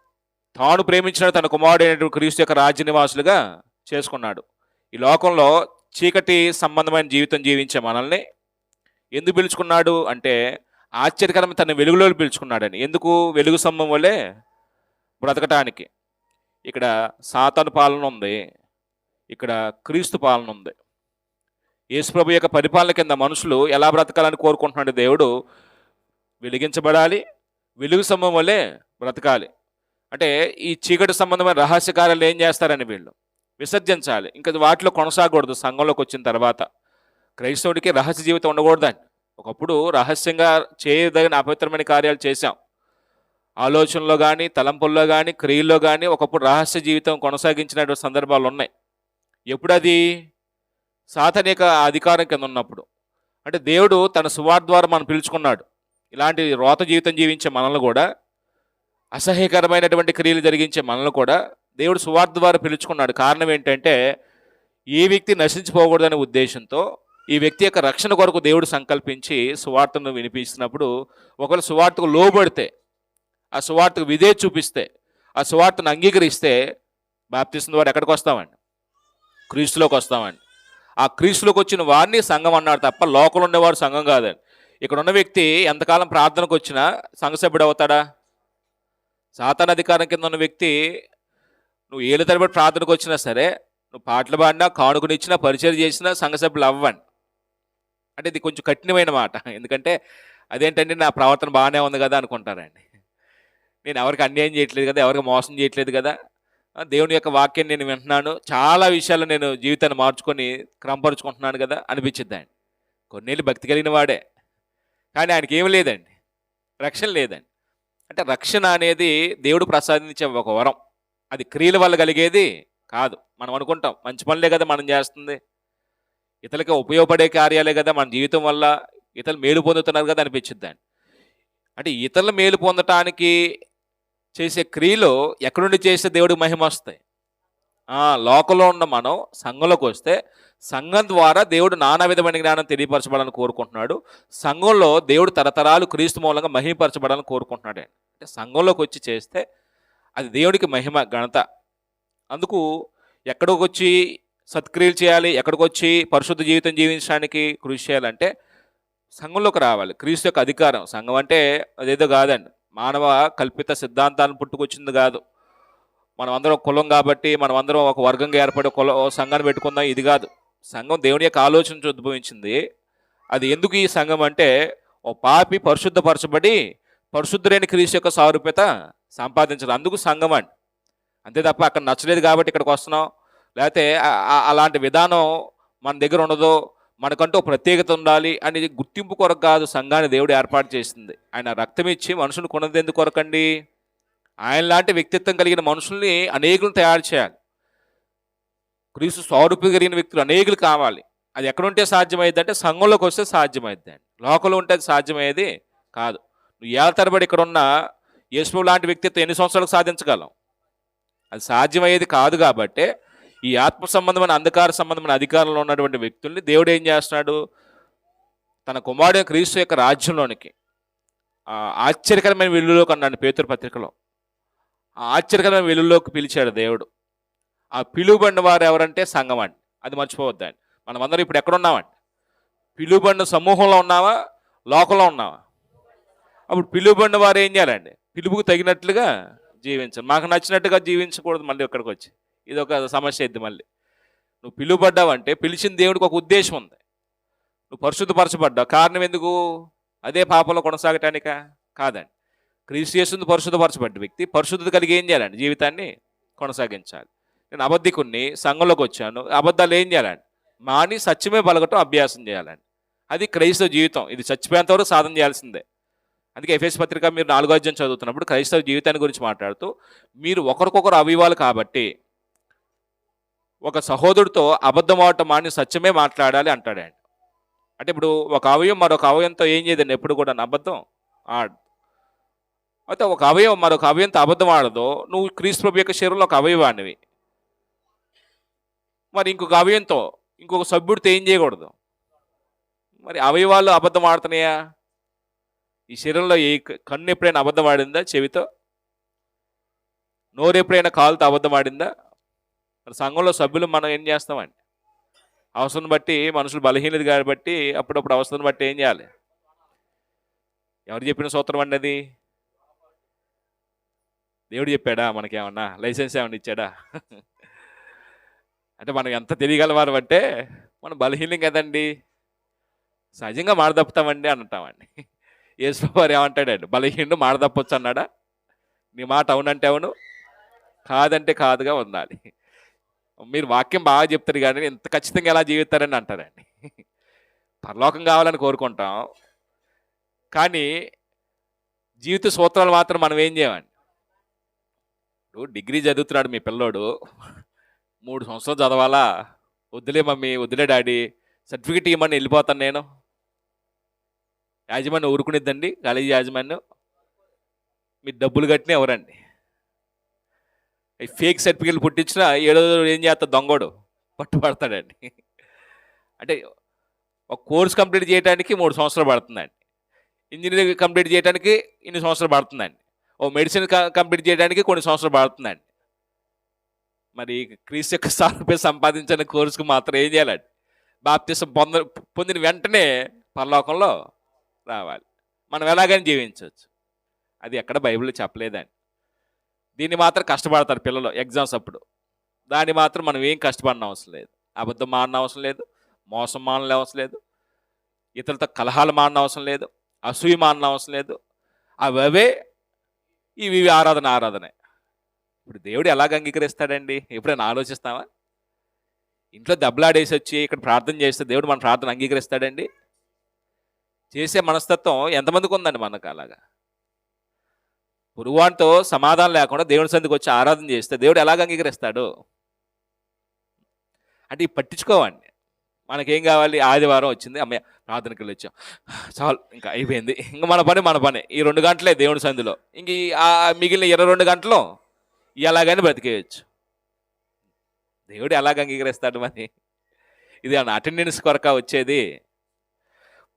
తాను ప్రేమించిన తన కుమారుడైనటువంటి క్రీస్తు యొక్క రాజ్య నివాసులుగా చేసుకున్నాడు. ఈ లోకంలో చీకటి సంబంధమైన జీవితం జీవించే మనల్ని ఎందుకు పిలుచుకున్నాడు అంటే ఆశ్చర్యకరమైన తన వెలుగులో పిలుచుకున్నాడని. ఎందుకు? వెలుగు స్తంభం వల్లే బ్రతకటానికి. ఇక్కడ సాతాను పాలన ఉంది, ఇక్కడ క్రీస్తు పాలన ఉంది. యేసుప్రభు యొక్క పరిపాలన కింద మనుషులు ఎలా బ్రతకాలని కోరుకుంటున్నాడు దేవుడు? వెలిగించబడాలి, వెలుగు స్తంభం వల్లే బ్రతకాలి. అంటే ఈ చీకటి సంబంధమైన రహస్య కార్యాలు ఏం చేస్తారని వీళ్ళు విసర్జించాలి. ఇంకా వాటిలో కొనసాగకూడదు. సంఘంలోకి వచ్చిన తర్వాత క్రైస్తవుడికి రహస్య జీవితం ఉండకూడదండి. ఒకప్పుడు రహస్యంగా చేయదగిన అపవిత్రమైన కార్యాలు చేశాం. ఆలోచనలో కానీ, తలంపుల్లో కానీ, క్రియల్లో కానీ ఒకప్పుడు రహస్య జీవితం కొనసాగించినటువంటి సందర్భాలు ఉన్నాయి. ఎప్పుడది? సాతాను యొక్క అధికారం కింద ఉన్నప్పుడు. అంటే దేవుడు తన సువార్త ద్వారా మనం పిలుచుకున్నాడు. ఇలాంటి రోత జీవితం జీవించే మనల్ని కూడా, అసహ్యకరమైనటువంటి క్రియలు జరిగించే మనల్ని కూడా దేవుడు సువార్త ద్వారా పిలుచుకున్నాడు. కారణం ఏంటంటే ఈ వ్యక్తి నశించిపోకూడదనే ఉద్దేశంతో ఈ వ్యక్తి యొక్క రక్షణ కొరకు దేవుడు సంకల్పించి సువార్తను వినిపిస్తున్నప్పుడు, ఒకవేళ సువార్తకు లోబడితే, ఆ సువార్తకు విధేయత చూపిస్తే, ఆ సువార్తను అంగీకరిస్తే బాప్తిసం ద్వారా ఎక్కడికి వస్తామండి? క్రీస్తులోకి వస్తామండి. ఆ క్రీస్తులోకి వచ్చిన వారిని సంఘం అన్నాడు తప్ప లోకంలో ఉండేవాడు సంఘం కాదండి. ఇక్కడ ఉన్న వ్యక్తి ఎంతకాలం ప్రార్థనకు వచ్చినా సంఘ సభ్యుడు అవుతాడా? సాతాను అధికారం కింద ఉన్న వ్యక్తి నువ్వు ఏళ్ళ తరబడి ప్రార్థనకు వచ్చినా సరే, నువ్వు పాటలు పాడినా, కానుకనిచ్చినా, పరిచయం చేసినా సంఘ సభ్యులు అవ్వండి. అంటే ఇది కొంచెం కఠినమైన మాట. ఎందుకంటే అదేంటంటే నా ప్రవర్తన బాగానే ఉంది కదా అనుకుంటారండి. నేను ఎవరికి అన్యాయం చేయట్లేదు కదా, ఎవరికి మోసం చేయట్లేదు కదా, దేవుని యొక్క వాక్యాన్ని నేను వింటున్నాను, చాలా విషయాలు నేను జీవితాన్ని మార్చుకొని క్రమపరుచుకుంటున్నాను కదా అనిపించిద్దండి. కొన్నేళ్ళు భక్తి కలిగిన వాడే, కానీ ఆయనకి ఏమి లేదండి, రక్షణ లేదండి. అంటే రక్షణ అనేది దేవుడు ప్రసాదించే ఒక వరం. అది క్రియల వల్ల కలిగేది కాదు. మనం అనుకుంటాం మంచి పనులే కదా మనం చేస్తుంది, ఇతరులకి ఉపయోగపడే కార్యాలే కదా, మన జీవితం వల్ల ఇతరులు మేలు పొందుతున్నారు కదా అనిపించిద్దండి. అంటే ఇతరులు మేలు పొందటానికి చేసే క్రియలు ఎక్కడి నుండి చేస్తే దేవుడికి మహిమ వస్తాయి? లోకంలో ఉన్న మనం సంఘంలోకి వస్తే సంఘం ద్వారా దేవుడు నానా విధమైన జ్ఞానం తెలియపరచబడాలని కోరుకుంటున్నాడు. సంఘంలో దేవుడు తరతరాలు క్రీస్తు మూలంగా మహిమపరచబడాలని కోరుకుంటున్నాడు. అంటే సంఘంలోకి వచ్చి చేస్తే అది దేవుడికి మహిమ, ఘనత. అందుకు ఎక్కడికి వచ్చి సత్క్రియలు చేయాలి, ఎక్కడికి వచ్చి పరిశుద్ధ జీవితం జీవించడానికి కృషి చేయాలంటే సంఘంలోకి రావాలి. క్రీస్తు యొక్క అధికారం. సంఘం అంటే అదేదో కాదండి, మానవ కల్పిత సిద్ధాంతాలను పుట్టుకొచ్చింది కాదు. మనం అందరం కులం కాబట్టి మనం అందరం ఒక వర్గంగా ఏర్పడి సంఘాన్ని పెట్టుకుందాం, ఇది కాదు. సంఘం దేవుని యొక్క ఆలోచన ఉద్భవించింది. అది ఎందుకు ఈ సంఘం అంటే, ఓ పాపి పరిశుద్ధపరచబడి పరిశుద్ధులైన క్రీస్తు యొక్క సారూప్యత సంపాదించడం, అందుకు సంఘం అండి. అంతే తప్ప అక్కడ నచ్చలేదు కాబట్టి ఇక్కడికి వస్తున్నాం, లేకపోతే అలాంటి విధానం మన దగ్గర ఉండదు, మనకంటూ ప్రత్యేకత ఉండాలి అనేది గుర్తింపు కొరకు కాదు సంఘాన్ని దేవుడు ఏర్పాటు చేసింది. ఆయన రక్తం ఇచ్చి మనుషులు కొన్నది ఎందుకు కొరకండి? ఆయన లాంటి వ్యక్తిత్వం కలిగిన మనుషుల్ని అనేకులను తయారు చేయాలి. క్రీస్తు స్వరూపం కలిగిన వ్యక్తులు అనేకులు కావాలి. అది ఎక్కడుంటే సాధ్యమైంది అంటే సంఘంలోకి వస్తే సాధ్యమైంది అండి. లోకంలో ఉంటే అది సాధ్యమయ్యేది కాదు. నువ్వు ఏళ్ళ తరబడి ఇక్కడ ఉన్న యేసు లాంటి వ్యక్తిత్వం ఎన్ని సంవత్సరాలకు సాధించగలం? అది సాధ్యమయ్యేది కాదు. కాబట్టి ఈ ఆత్మ సంబంధమైన, అంధకార సంబంధమైన అధికారంలో ఉన్నటువంటి వ్యక్తుల్ని దేవుడు ఏం చేస్తున్నాడు? తన కుమారుడు క్రీస్తు యొక్క రాజ్యంలోనికి ఆశ్చర్యకరమైన వెలుగులోకి అన్నాడు పేతురు పత్రికలో. ఆ ఆశ్చర్యకరమైన వెలుగులోకి పిలిచాడు దేవుడు. ఆ పిలువబడిన వారు ఎవరంటే సంఘం అండి. అది మర్చిపోవద్దండి. మనం అందరం ఇప్పుడు ఎక్కడున్నామండి? పిలువబడిన సమూహంలో ఉన్నావా, లోకంలో ఉన్నావా? అప్పుడు పిలువబడిన వారు ఏం చేయాలండి? పిలుపుకు తగినట్లుగా జీవించాలి. మాకు నచ్చినట్టుగా జీవించకూడదు. మళ్ళీ ఇక్కడికి వచ్చి ఇది ఒక సమస్య అయింది. మళ్ళీ నువ్వు పిలువబడ్డావంటే పిలిచిన దేవుడికి ఒక ఉద్దేశం ఉంది. నువ్వు పరిశుద్ధపరచబడ్డావు, కారణం ఎందుకు? అదే పాపంలో కొనసాగటానికా? కాదండి. క్రీస్తు యేసుని పరిశుద్ధపరచబడ్డ వ్యక్తి పరిశుద్ధత కలిగి ఏం చేయాలండి? జీవితాన్ని కొనసాగించాలి. నేను అబద్ధికుణ్ణి, సంఘంలోకి వచ్చాను, అబద్ధాలు ఏం చేయాలండి? మాని సత్యమే పలకటం అభ్యాసం చేయాలండి. అది క్రైస్తవ జీవితం. ఇది చచ్చిపోయేంత వరకు సాధన చేయాల్సిందే. అందుకే ఎఫెసీ పత్రిక మీరు 4వ అధ్యాయం చదువుతున్నప్పుడు క్రైస్తవ జీవితాన్ని గురించి మాట్లాడుతూ, మీరు ఒకరికొకరు అవయవాలు కాబట్టి ఒక సహోదరుడితో అబద్ధం ఆడటం మాని సత్యమే మాట్లాడాలి అంటాడండి. అంటే ఇప్పుడు ఒక అవయవం మరొక అవయంతో ఏం చేయదండి, ఎప్పుడు కూడా అబద్ధం ఆడు. అయితే ఒక అవయవం మరొక అవయంతో అబద్ధం ఆడదో, నువ్వు క్రీస్తు ప్రభు యొక్క శరీరంలో ఒక అవయవానివి. మరి ఇంకొక అవయంతో, ఇంకొక సభ్యుడితో ఏం చేయకూడదు? మరి అవయవాలు అబద్ధం ఆడుతున్నాయా? ఈ శరీరంలో ఏ కన్ను ఎప్పుడైనా అబద్ధం ఆడిందా? చెవితో? నోరు ఎప్పుడైనా కాలుతో అబద్ధం ఆడిందా? మరి సంఘంలో సభ్యులు మనం ఏం చేస్తామండి? అవసరం బట్టి మనుషులు బలహీనది కాబట్టి అప్పుడప్పుడు అవసరం బట్టి ఏం చేయాలి? ఎవరు చెప్పిన సూత్రం అండి అది? దేవుడు చెప్పాడా? మనకేమన్నా లైసెన్స్ ఏమన్నా ఇచ్చాడా? అంటే మనం ఎంత తెలియగలవారు అంటే మనం బలహీనం కదండి, సహజంగా మాడదప్పుతామండి అంటామండి. యేసుప్రభు వారు ఏమంటాడండి? బలహీనుడు మాడదప్పొచ్చు అన్నాడా? నీ మాట అవునంటే అవును, కాదంటే కాదుగా ఉండాలి. మీరు వాక్యం బాగా చెప్తారు కానీ ఇంత ఖచ్చితంగా ఎలా జీవిస్తారని అంటారండి. పరలోకం కావాలని కోరుకుంటాం, కానీ జీవిత సూత్రాలు మాత్రం మనం ఏం చేయమండి. ఇప్పుడు డిగ్రీ చదువుతున్నాడు మీ పిల్లోడు, 3 సంవత్సరాలు చదవాలా? వద్దులే మమ్మీ, వద్దులే డాడీ, సర్టిఫికెట్ ఇవ్వమని వెళ్ళిపోతాను నేను. యాజమాన్యం ఊరుకునిద్దండి? కాలేజీ యాజమాన్యం మీరు డబ్బులు కట్టినా ఎవరండి? ఫేక్ సర్టిఫికెట్లు పుట్టించిన ఏడో ఏం చేస్తా దొంగోడు పట్టుబడతాడండి. అంటే ఒక కోర్స్ కంప్లీట్ చేయడానికి 3 సంవత్సరాలు పడుతుందండి, ఇంజనీరింగ్ కంప్లీట్ చేయడానికి ఇన్ని సంవత్సరాలు పడుతుందండి, ఓ మెడిసిన్ కంప్లీట్ చేయడానికి కొన్ని సంవత్సరాలు పడుతుందండి. మరి క్రీస్తు యొక్క సారూప్యం సంపాదించిన కోర్సుకు మాత్రం ఏం చేయాలండి? బాప్తిసం పొందిన వెంటనే పరలోకంలో రావాలి. మనం ఎలాగని జీవించవచ్చు. అది ఎక్కడ బైబిల్లో చెప్పలేదండి. దీన్ని మాత్రం కష్టపడతారు పిల్లలు ఎగ్జామ్స్ అప్పుడు. దాన్ని మాత్రం మనం ఏం కష్టపడిన అవసరం లేదు. అబద్ధం మాడిన అవసరం లేదు, మోసం మానలే అవసరం లేదు, ఇతరులతో కలహాలు మాడిన అవసరం లేదు, అసూయ మాడిన అవసరం లేదు. అవే ఇవి ఆరాధనే. ఇప్పుడు దేవుడు ఎలాగ అంగీకరిస్తాడండి? ఎప్పుడైనా ఆలోచిస్తావా? ఇంట్లో దెబ్బలాడేసి వచ్చి ఇక్కడ ప్రార్థన చేస్తే దేవుడు మన ప్రార్థన అంగీకరిస్తాడండి? చేసే మనస్తత్వం ఎంతమందికి ఉందండి మనకు? అలాగా పురుగువానితో సమాధానం లేకుండా దేవుని సన్నిధికి వచ్చి ఆరాధన చేస్తే దేవుడు ఎలాగ అంగీకరిస్తాడు? అంటే ఈ పట్టించుకోవండి. మనకేం కావాలి? ఆదివారం వచ్చింది, అమ్మాయి ప్రార్థనకి వెళ్ళి వచ్చాం, చాలు ఇంకా అయిపోయింది, ఇంకా మన పని ఈ 2 గంటలే దేవుని సన్నిధిలో, ఇంక మిగిలిన 22 గంటలు ఎలాగని బ్రతికేయచ్చు. దేవుడు ఎలాగ అంగీకరిస్తాడు మరి? ఇది అటెండెన్స్ కొరక వచ్చేది?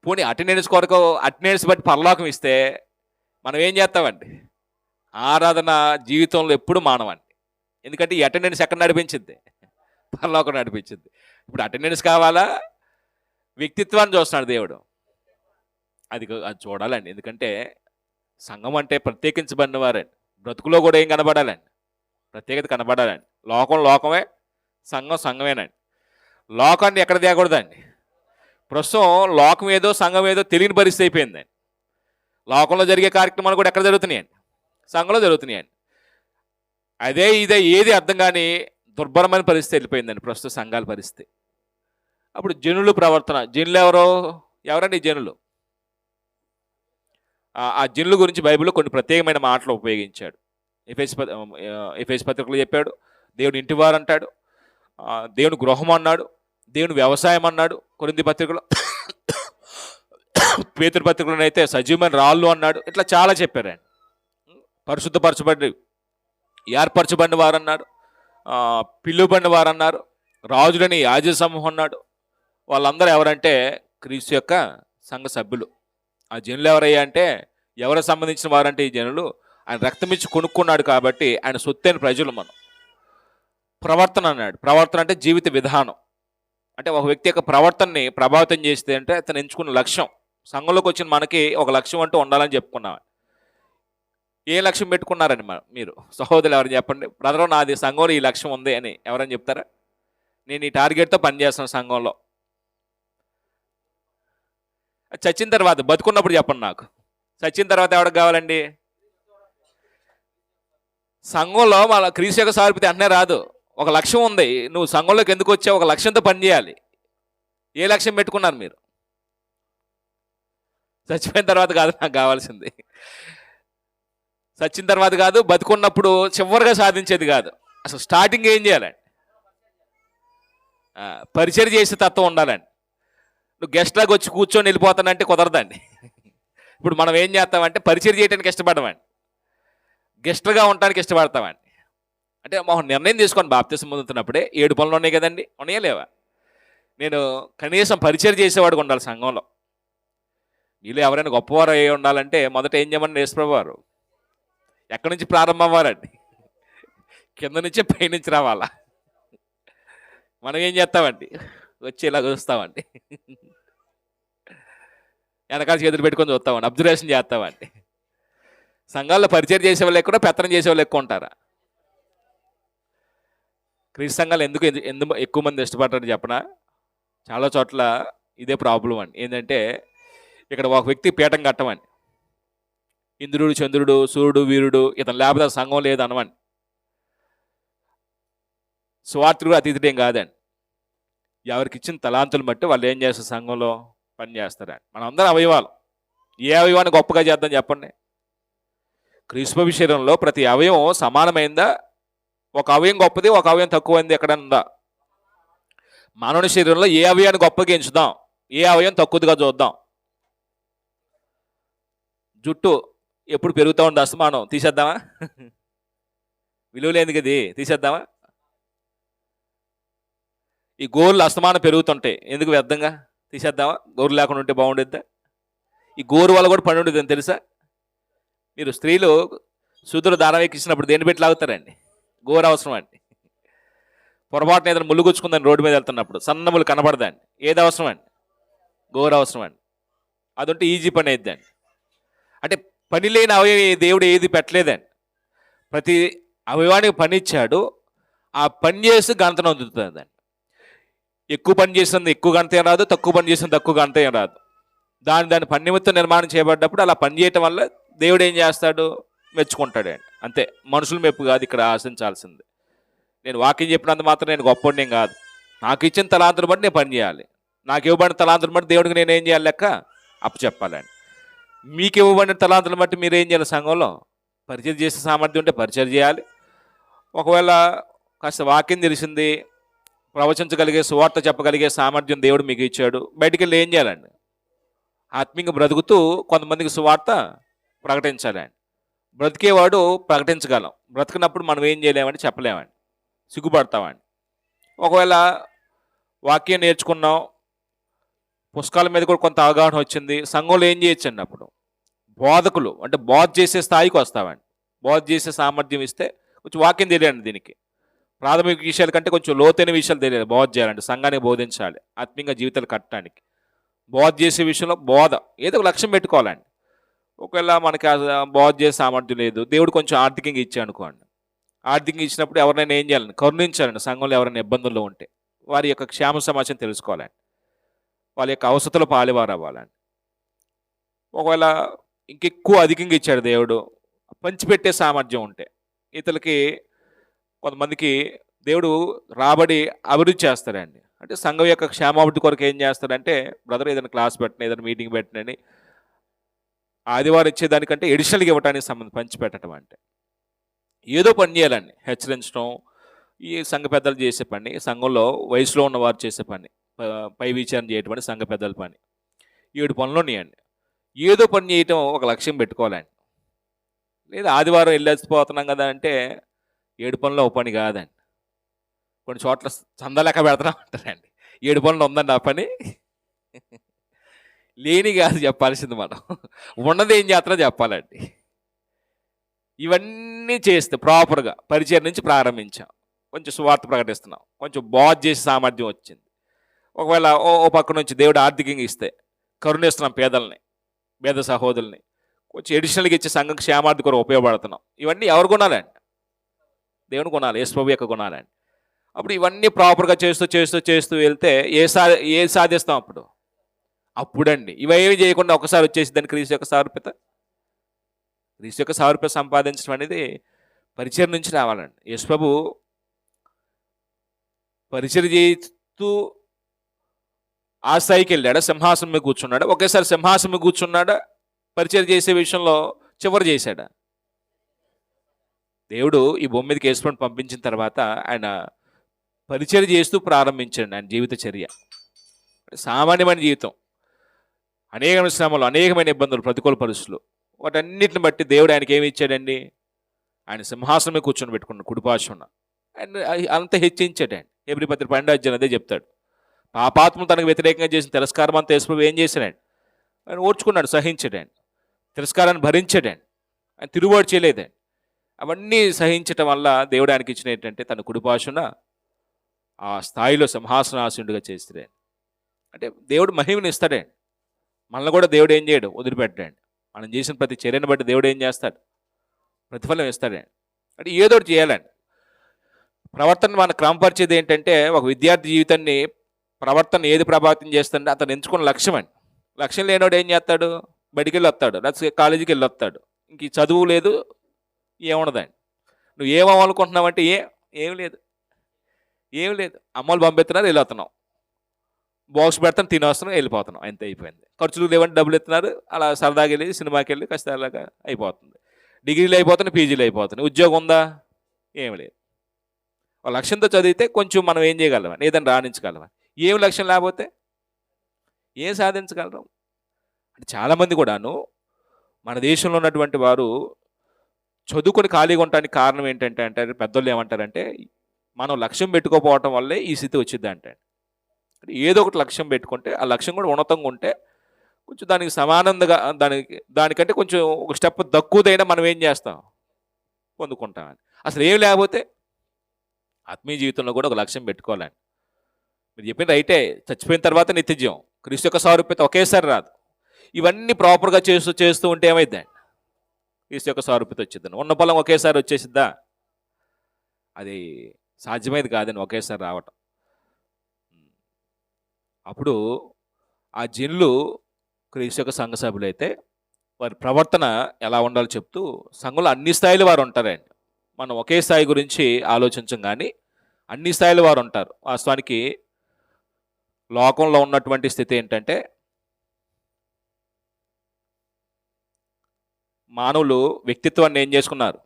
పోనీ అటెండెన్స్ కొరకు అటెండెన్స్ బట్టి పరలోకం ఇస్తే మనం ఏం చేస్తామండి? ఆరాధన జీవితంలో ఎప్పుడు మానవండి. ఎందుకంటే ఈ అటెండెన్స్ ఎక్కడ నడిపించింది? పరలోకం నడిపించింది. ఇప్పుడు అటెండెన్స్ కావాలా? వ్యక్తిత్వాన్ని చూస్తున్నాడు దేవుడు. అది చూడాలండి. ఎందుకంటే సంఘం అంటే ప్రత్యేకించబడిన వారండి. బ్రతుకులో కూడా ఏం కనబడాలండి? ప్రత్యేకత కనబడాలండి. లోకమే, సంఘమేనండి. లోకాన్ని ఎక్కడ తేకూడదండి. ప్రస్తుతం లోకం ఏదో సంఘం ఏదో తెలియని పరిస్థితి అయిపోయిందండి. లోకంలో జరిగే కార్యక్రమాలు కూడా ఎక్కడ జరుగుతున్నాయండి? సంఘంలో జరుగుతున్నాయండి. అదే ఇదే ఏది అర్థం కాని దుర్భరమైన పరిస్థితి వెళ్ళిపోయిందండి ప్రస్తుత సంఘాల పరిస్థితి. అప్పుడు జనులు ప్రవర్తన, జనులు ఎవరండి జనులు? ఆ జనుల గురించి బైబిల్లో కొన్ని ప్రత్యేకమైన మాటలు ఉపయోగించాడు. ఎఫెసు పత్రికలో చెప్పాడు, దేవుని ఇంటివారు అంటాడు, దేవుని గృహం అన్నాడు, దేవుని వ్యవసాయం అన్నాడు. కొరింథీ పత్రికలో, పేతురు పత్రికలో అయితే సజీవమైన రాళ్ళు అన్నాడు. ఇట్లా చాలా చెప్పారండి. పరిశుద్ధపరచబడి ఏర్పరచబడిన వారు అన్నాడు, పిలువబడిన వారు అన్నారు, రాజులని యాజక సమూహం అన్నాడు. వాళ్ళందరూ ఎవరంటే క్రీస్తు యొక్క సంఘ సభ్యులు. ఆ జనులు ఎవరయ్యా అంటే ఎవరికి సంబంధించిన వారంటే ఈ జనులు ఆయన రక్తం ఇచ్చి కొనుక్కున్నాడు కాబట్టి ఆయన సొత్తైన ప్రజలు. మనం ప్రవర్తన అన్నాడు. ప్రవర్తన అంటే జీవిత విధానం. అంటే ఒక వ్యక్తి యొక్క ప్రవర్తనని ప్రభావితం చేస్తే అంటే అతను ఎంచుకున్న లక్ష్యం. సంఘంలోకి వచ్చిన మనకి ఒక లక్ష్యం అంటూ ఉండాలని చెప్పుకున్నాం. ఏ లక్ష్యం పెట్టుకున్నారని మీరు సహోదరులు ఎవరైనా చెప్పండి? బ్రదర్, నాది సంఘంలో ఈ లక్ష్యం ఉంది అని ఎవరైనా చెప్తారా? నేను ఈ టార్గెట్తో పనిచేస్తాను సంఘంలో. చచ్చిన తర్వాత, బతుకున్నప్పుడు చెప్పండి నాకు. చచ్చిన తర్వాత ఎవరికి కావాలండి? సంఘంలో మన క్రీస్తు యొక్క సారూప్యత అంటనే రాదు. ఒక లక్ష్యం ఉంది. నువ్వు సంఘంలోకి ఎందుకు వచ్చావు? ఒక లక్ష్యంతో పనిచేయాలి. ఏ లక్ష్యం పెట్టుకున్నారు మీరు? చచ్చిపోయిన తర్వాత కాదు నాకు కావాల్సింది. చచ్చిన తర్వాత కాదు, బతుకున్నప్పుడు చివరిగా సాధించేది కాదు. అసలు స్టార్టింగ్ ఏం చేయాలండి? పరిచయం చేసే తత్వం ఉండాలండి. నువ్వు గెస్ట్ లాగా వచ్చి కూర్చొని వెళ్ళిపోతానంటే కుదరదండి. ఇప్పుడు మనం ఏం చేస్తామంటే పరిచయం చేయడానికి ఇష్టపడమండి, గెస్ట్లుగా ఉండటానికి ఇష్టపడతామండి. అంటే మనం నిర్ణయం తీసుకొని బాప్తిసం పొందుతున్నప్పుడే 7 పనులు ఉన్నాయి కదండి, ఉన్నాయా లేవా? నేను కనీసం పరిచయం చేసేవాడికి ఉండాలి సంఘంలో. వీళ్ళు ఎవరైనా గొప్పవారు అయ్యి ఉండాలంటే మొదట ఏం చేయమని యేసుప్రభువు వారు ఎక్కడి నుంచి ప్రారంభం అవ్వాలండి? కింద నుంచి పైనుంచి రావాలా? మనం ఏం చేస్తామండి? వచ్చి ఇలా చూస్తామండి. వెనకాల చేతులు పెట్టుకొని చూస్తామండి, అబ్జర్వేషన్ చేస్తామండి. సంఘాల్లో పరిచయం చేసే వాళ్ళు ఎక్కువ, పెత్తనం చేసే వాళ్ళు ఎక్కువ ఉంటారా? క్రీస్తు సంఘాలు ఎందుకు ఎక్కువ మంది ఇష్టపడతారు చెప్పనా? చాలా చోట్ల ఇదే ప్రాబ్లం అండి. ఏంటంటే ఇక్కడ ఒక వ్యక్తి పీఠం కట్టమని, ఇంద్రుడు, చంద్రుడు, సూర్యుడు, వీరుడు ఇతను లేకపోతే సంఘం లేదు అనమని. స్వార్థుడు అతిథుడేం కాదండి. ఎవరికి ఇచ్చిన తలాంతులు బట్టి వాళ్ళు ఏం చేస్తారు, సంఘంలో పని చేస్తారండి. మనం అందరం అవయవాలు. ఏ అవయవాన్ని గొప్పగా చేద్దాం చెప్పండి? క్రీస్తు శరీరంలో ప్రతి అవయవం సమానమైందా? ఒక అవయం గొప్పది, ఒక అవయం తక్కువైంది ఎక్కడైనా ఉందా? మానవుని శరీరంలో ఏ అవయాన్ని గొప్పగా ఎంచుదాం, ఏ అవయం తక్కువదిగా చూద్దాం? జుట్టు ఎప్పుడు పెరుగుతూ ఉంది, అస్తమానం తీసేద్దామా? విలువ లేని ఇది తీసేద్దామా? ఈ గోర్లు అస్తమానం పెరుగుతుంటాయి, ఎందుకు వ్యర్థంగా తీసేద్దామా? గోరు లేకుండా ఉంటే బాగుండేద్దా? ఈ గోరు వల్ల కూడా పని ఉండేది అని తెలుసా? మీరు స్త్రీలు శూద్రులు దారం ఎక్కించినప్పుడు దేన్ని పెట్టి లాగుతారండి? గోరు అవసరం అండి. పొరపాటున ఏదైనా ముళ్ళు గుచ్చుకుందని రోడ్డు మీద వెళ్తున్నప్పుడు సన్న ముళ్ళు కనబడదండి, ఏది అవసరం అండి? గోరు అవసరం అండి. అది ఉంటే ఈజీ పని అయిద్దండి. అంటే పని లేని అవయవం దేవుడు ఏది పెట్టలేదండి. ప్రతి అవయవానికి పని ఇచ్చాడు, ఆ పని చేసి ఘనతను అందుతుందండి. ఎక్కువ పని చేసింది ఎక్కువ గంట ఏం రాదు, తక్కువ పని చేసింది తక్కువ గంట ఏం రాదు. దాని పని నిమిత్తం నిర్మాణం చేయబడ్డప్పుడు అలా పని చేయటం వల్ల దేవుడు ఏం చేస్తాడు, మెచ్చుకుంటాడండి. అంతే, మనుషుల మెప్పు కాదు ఇక్కడ ఆశించాల్సింది. నేను వాక్యం చెప్పినంత మాత్రం నేను గొప్పవాడిని కాదు. నాకు ఇచ్చిన తలాంతులు బట్టి నేను పని చేయాలి. నాకు ఇవ్వబడిన తలాంతులు బట్టి దేవుడికి నేను ఏం చేయాలి, లెక్క అప్పచెప్పాలండి. మీకు ఇవ్వబడిన తలాంతులు బట్టి మీరు ఏం చేయాలి, సంఘంలో పరిచయం చేసే సామర్థ్యం ఉంటే పరిచయం చేయాలి. ఒకవేళ కాస్త వాక్యం తెలిసింది, ప్రవచించగలిగే, సువార్త చెప్పగలిగే సామర్థ్యం దేవుడు మీకు ఇచ్చాడు, బయటికి వెళ్ళి ఏం చేయాలండి? ఆత్మీయంగా బ్రతుకుతూ కొంతమందికి సువార్త ప్రకటించాలండి. బ్రతికేవాడు ప్రకటించగలం, బ్రతికినప్పుడు మనం ఏం చేయలేమండి, చెప్పలేమండి, సిగ్గుపడతామండి. ఒకవేళ వాక్యం నేర్చుకున్నాం, పుస్తకాల మీద కూడా కొంత అవగాహన వచ్చింది, సంఘంలో ఏం చేయొచ్చండి? అప్పుడు బోధకులు అంటే బోధ చేసే స్థాయికి వస్తామండి. బోధ చేసే సామర్థ్యం ఇస్తే కొంచెం వాక్యం తెలియండి. దీనికి ప్రాథమిక విషయాల కంటే కొంచెం లోతైన విషయాలు తెలియాలి. బోధ చేయాలంటే సంఘానికి బోధించాలి, ఆత్మీయంగా జీవితాలు కట్టడానికి. బోధ చేసే విషయంలో బోధ ఏదో ఒక లక్ష్యం పెట్టుకోవాలండి. ఒకవేళ మనకి బోధ చేసే సామర్థ్యం లేదు, దేవుడు కొంచెం ఆర్థికంగా ఇచ్చాడు అనుకోండి. ఆర్థికంగా ఇచ్చినప్పుడు ఎవరైనా ఏం చేయాలండి? కరుణించాలండి. సంఘంలో ఎవరైనా ఇబ్బందుల్లో ఉంటే వారి యొక్క క్షేమ సమాచారం తెలుసుకోవాలండి, వాళ్ళ యొక్క అవసరాలు పాలివారు అవ్వాలండి. ఒకవేళ ఇంకెక్కువ అధికంగా ఇచ్చాడు దేవుడు, పంచిపెట్టే సామర్థ్యం ఉంటే ఇతరులకి, కొంతమందికి దేవుడు రాబడి అభివృద్ధి చేస్తాడండి. అంటే సంఘం యొక్క క్షేమాభివృద్ధి కొరకు ఏం చేస్తాడంటే, బ్రదర్ ఏదైనా క్లాస్ పెట్టిన, ఏదైనా మీటింగ్ పెట్టినని ఆదివారం ఇచ్చేదానికంటే ఎడిషనల్గా ఇవ్వడానికి సంబంధం పంచిపెట్టడం అంటే ఏదో పని చేయాలండి. హెచ్చరించడం ఈ సంఘ పెద్దలు చేసే పని, సంఘంలో వయసులో ఉన్నవారు చేసే పని, పై విచారణ చేయటం అని సంఘ పెద్దల పని. 7 పనులు ఉన్నాయండి. ఏదో పని చేయటం ఒక లక్ష్యం పెట్టుకోవాలండి. లేదా ఆదివారం వెళ్ళేసిపోతున్నాం కదా అంటే 7 పనులు ఒక పని కాదండి. కొన్ని చోట్ల చందా లెక్క పెడతాం అంటారండి. 7 పనులు ఉందండి ఆ పని. లేని కాదు చెప్పాల్సింది, మనం ఉన్నది ఏం చేస్తారో చెప్పాలండి. ఇవన్నీ చేస్తే ప్రాపర్గా పరిచయం నుంచి ప్రారంభించాం, కొంచెం సువార్త ప్రకటిస్తున్నాం, కొంచెం బోధ చేసే సామర్థ్యం వచ్చింది. ఒకవేళ ఓ పక్క నుంచి దేవుడు ఆర్థికంగా ఇస్తే కరుణిస్తున్నాం పేదల్ని, పేద సహోదరుల్ని, కొంచెం ఎడిషనల్గా ఇచ్చే సంఘం క్షేమార్థి కొరకు ఉపయోగపడుతున్నాం. ఇవన్నీ ఎవరు కొనాలండి? దేవుని కొనాలి, యేసుప్రభు యొక్క కొనాలండి. అప్పుడు ఇవన్నీ ప్రాపర్గా చేస్తూ చేస్తూ చేస్తూ వెళ్తే ఏది సాధిస్తాం అప్పుడండి. ఇవేమి చేయకుండా ఒకసారి వచ్చేసి దాన్ని క్రీస్తు యొక్క సారూప్యత, క్రీస్తు యొక్క సారూప్యత సంపాదించడం అనేది పరిచయం నుంచి రావాలండి. యేసుప్రభు పరిచయం చేస్తూ ఆ స్థాయికి వెళ్ళాడా? సింహాసనం మీద కూర్చున్నాడా? ఒకేసారి సింహాసనం మీద కూర్చున్నాడా? పరిచయం చేసే విషయంలో చివరి చేశాడా? దేవుడు ఈ భూమి మీదకి యేసుప్రభుని పంపించిన తర్వాత ఆయన పరిచయం చేస్తూ ప్రారంభించండి ఆయన జీవిత చర్య. సామాన్యమైన జీవితం, అనేకమైన శ్రమలు, అనేకమైన ఇబ్బందులు, ప్రతికూల పరిస్థితులు, వాటన్నిటిని బట్టి దేవుడు ఆయనకి ఏమి ఇచ్చాడండి? ఆయన సింహాసనమే కూర్చొని పెట్టుకున్నాడు, కుడిపార్శ్వన. ఆయన అంత హెచ్చించాడండి. ఎబ్రీ 12 అదే చెప్తాడు. పాపాత్మలు తనకు వ్యతిరేకంగా చేసిన తిరస్కారం అంతా యేసుప్రభు ఏం చేశాడండి? ఆయన ఓర్చుకున్నాడు, సహించాడండి, తిరస్కారాన్ని భరించాడండి, ఆయన తిరుగుబాటు చేయలేదండి. అవన్నీ సహించటం వల్ల దేవుడు ఆయనకి ఇచ్చిన ఏంటంటే తన కుడిపార్శ్వన ఆ స్థాయిలో సింహాసనాసీనుడిగా చేస్తాడే. అంటే దేవుడు మహిమని ఇస్తాడే. మనల్ని కూడా దేవుడు ఏం చేయడు, వదిలిపెట్టాడు. మనం చేసిన ప్రతి చర్యను బట్టి దేవుడు ఏం చేస్తాడు, ప్రతిఫలం ఇస్తాడే. అంటే ఏదో ఒకటి చేయాలండి. ప్రవర్తన మనం క్రమపరిచేది ఏంటంటే, ఒక విద్యార్థి జీవితాన్ని ప్రవర్తన ఏది ప్రభావితం చేస్తుంటే అతను ఎంచుకున్న లక్ష్యం అండి. లక్ష్యం లేనివాడు ఏం చేస్తాడు, బడికి వెళ్ళి వస్తాడు, లేకపోతే కాలేజీకి వెళ్ళి వస్తాడు, ఇంక ఈ చదువు లేదు, ఏముండదండి. నువ్వు ఏమవ్వాలనుకుంటున్నావంటే ఏం లేదు, ఏం లేదు. అమ్మలు పంపిస్తున్నారు, వెళ్ళొస్తున్నాం, బాక్స్ పెడతాను, తినేస్తున్నాం, వెళ్ళిపోతున్నాం, అంతే అయిపోయింది. ఖర్చులు లేవంటే డబ్బులు ఇస్తున్నారు, అలా సరదాగా వెళ్ళి సినిమాకి వెళ్ళి కాస్త అలాగా అయిపోతుంది. డిగ్రీలు అయిపోతున్నాయి, పీజీలు అయిపోతున్నాయి. ఉద్యోగం ఉందా, ఏం లేదు. ఒక లక్ష్యంతో చదివితే కొంచెం మనం ఏం చేయగలమని, ఏదైనా రాణించగలమని. ఏం లక్ష్యం లేకపోతే ఏం సాధించగలరు. అంటే చాలామంది కూడాను మన దేశంలో ఉన్నటువంటి వారు చదువుకొని ఖాళీగా ఉండటానికి కారణం ఏంటంటే అంటారు పెద్దోళ్ళు, ఏమంటారంటే మనం లక్ష్యం పెట్టుకోకపోవటం వల్లే ఈ స్థితి వచ్చింది అంటే. ఏదో ఒకటి లక్ష్యం పెట్టుకుంటే ఆ లక్ష్యం కూడా ఉన్నతంగా ఉంటే కొంచెం దానికి సమానంగా దానికంటే కొంచెం ఒక స్టెప్ తక్కువదైనా మనం ఏం చేస్తాం, పొందుకుంటామని. అసలు ఏం లేకపోతే ఆత్మీయ జీవితంలో కూడా ఒక లక్ష్యం పెట్టుకోవాలండి. మీరు చెప్పిన రైటే, చచ్చిపోయిన తర్వాత నిత్యజీవం, క్రీస్తు యొక్క సారూప్యత ఒకేసారి రాదు. ఇవన్నీ ప్రాపర్గా చేస్తూ ఉంటే ఏమైందండి, క్రీస్తు యొక్క సారూప్యత వచ్చిందని. ఉన్న పొలం ఒకేసారి వచ్చేసిద్దా, అది సాధ్యమైంది కాదని ఒకేసారి రావటం. అప్పుడు ఆ జనులు క్రీస్తు యొక్క సంఘ సభ్యులు అయితే వారి ప్రవర్తన ఎలా ఉండాలో చెప్తూ, సంఘంలో అన్ని స్థాయిలు వారు ఉంటారండి. మనం ఒకే స్థాయి గురించి ఆలోచించం, కానీ అన్ని స్థాయిల వారు ఉంటారు. వాస్తవానికి లోకంలో ఉన్నటువంటి స్థితి ఏంటంటే, మానవులు వ్యక్తిత్వాన్ని ఏం చేసుకున్నారు,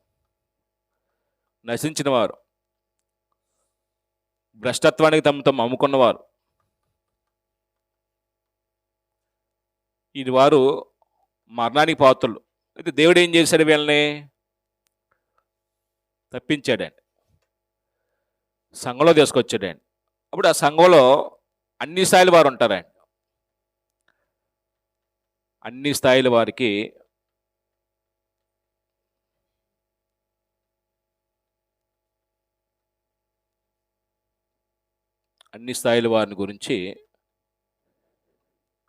నశించిన వారు, భ్రష్టత్వానికి తమ అమ్ముకున్నవారు, ఇది వారు మరణానికి పాత్రులు. అయితే దేవుడు ఏం చేశాడు, వీళ్ళని తప్పించాడండి, సంఘంలో తీసుకొచ్చాడండి. అప్పుడు ఆ సంఘంలో అన్ని స్థాయిల వారు ఉంటారండి. అన్ని స్థాయిల వారికి అన్ని స్థాయిల వారిని గురించి,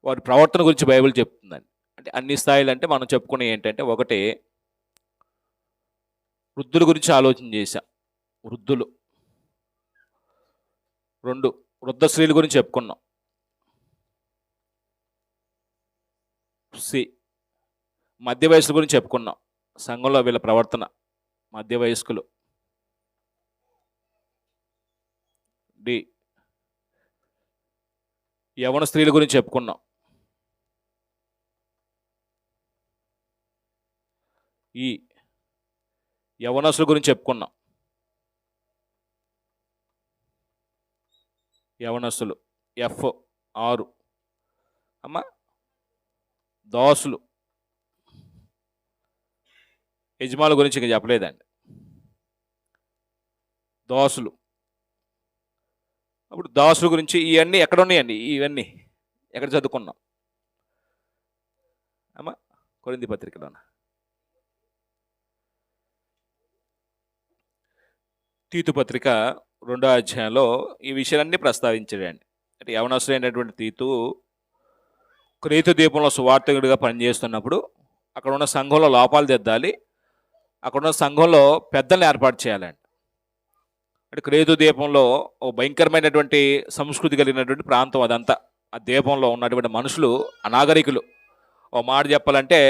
వారి ప్రవర్తన గురించి బైబిల్ చెప్తుందండి. అంటే అన్ని స్థాయిలు అంటే మనం చెప్పుకునే ఏంటంటే, ఒకటి వృద్ధుల గురించి ఆలోచన చేశాం, వృద్ధులు. 2 వృద్ధ స్త్రీల గురించి చెప్పుకున్నాం. మధ్య వయసుల గురించి చెప్పుకున్నాం, సంఘంలో వీళ్ళ ప్రవర్తన, మధ్య వయస్కులు. యవన స్త్రీల గురించి చెప్పుకున్నాం. యవనస్తుల గురించి చెప్పుకున్నాం, యవనస్తులు. 6 అమ్మ దాసులు, యజమానుల గురించి ఇంకా చెప్పలేదండి, దాసులు. అప్పుడు దాసుల గురించి ఇవన్నీ ఎక్కడ ఉన్నాయండి, ఇవన్నీ ఎక్కడ చదువుకున్నాం అమ్మ, కొరింథీ పత్రికలోన. తీతు పత్రిక 2వ అధ్యాయంలో ఈ విషయాలన్నీ ప్రస్తావించాడండి. అంటే యవనస్తుడైనటువంటి తీతు క్రేతు ద్వీపంలో సువార్తికుడిగా పనిచేస్తున్నప్పుడు అక్కడ ఉన్న సంఘంలో లోపాలు దిద్దాలి, అక్కడ ఉన్న సంఘంలో పెద్దల్ని ఏర్పాటు చేయాలండి. అంటే క్రేతు ద్వీపంలో ఓ భయంకరమైనటువంటి సంస్కృతి కలిగినటువంటి ప్రాంతం అదంతా. ఆ ద్వీపంలో ఉన్నటువంటి మనుషులు అనాగరికులు. ఓ మాట చెప్పాలంటే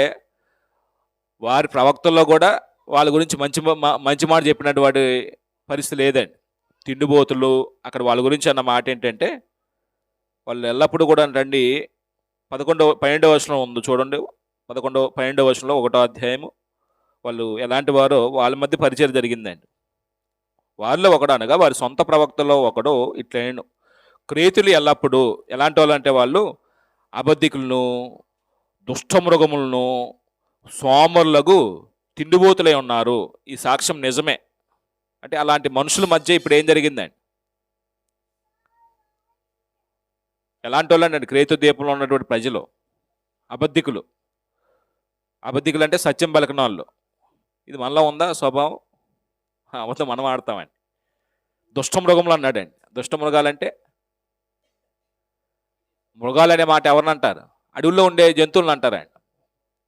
వారి ప్రవక్తల్లో కూడా వాళ్ళ గురించి మంచి మాట చెప్పినటువంటి పరిస్థితి లేదండి. తిండిబోతులు. అక్కడ వాళ్ళ గురించి అన్న మాట ఏంటంటే, వాళ్ళు ఎల్లప్పుడూ కూడా రండి, 12వ వచనం ఉంది చూడండి, 12వ వచనంలో 1వ అధ్యాయము, వాళ్ళు ఎలాంటి వారో వాళ్ళ మధ్య పరిచయం జరిగిందండి. వారిలో ఒకడు అనగా వారి సొంత ప్రవక్తలో ఒకడు ఇట్లైన, క్రేతులు ఎల్లప్పుడూ ఎలాంటి వాళ్ళు అంటే వాళ్ళు అబద్ధికులను, దుష్టమృగములను, సోమరులకు తిండిబోతులై ఉన్నారు. ఈ సాక్ష్యం నిజమే. అంటే అలాంటి మనుషుల మధ్య ఇప్పుడు ఏం జరిగిందండి, ఎలాంటి వాళ్ళండి క్రేతు ద్వీపంలో ఉన్నటువంటి ప్రజలు అబద్ధికులు. అబద్ధికులు అంటే సత్యం పలకన వాళ్ళు. ఇది మనలో ఉందా స్వభావం? అవతో మనం ఆడతామండి. దుష్టమృగములు అన్నాడండి. దుష్ట మృగాలంటే మృగాలు అనే మాట ఎవరిని అంటారు? అడవుల్లో ఉండే జంతువులను అంటారండి.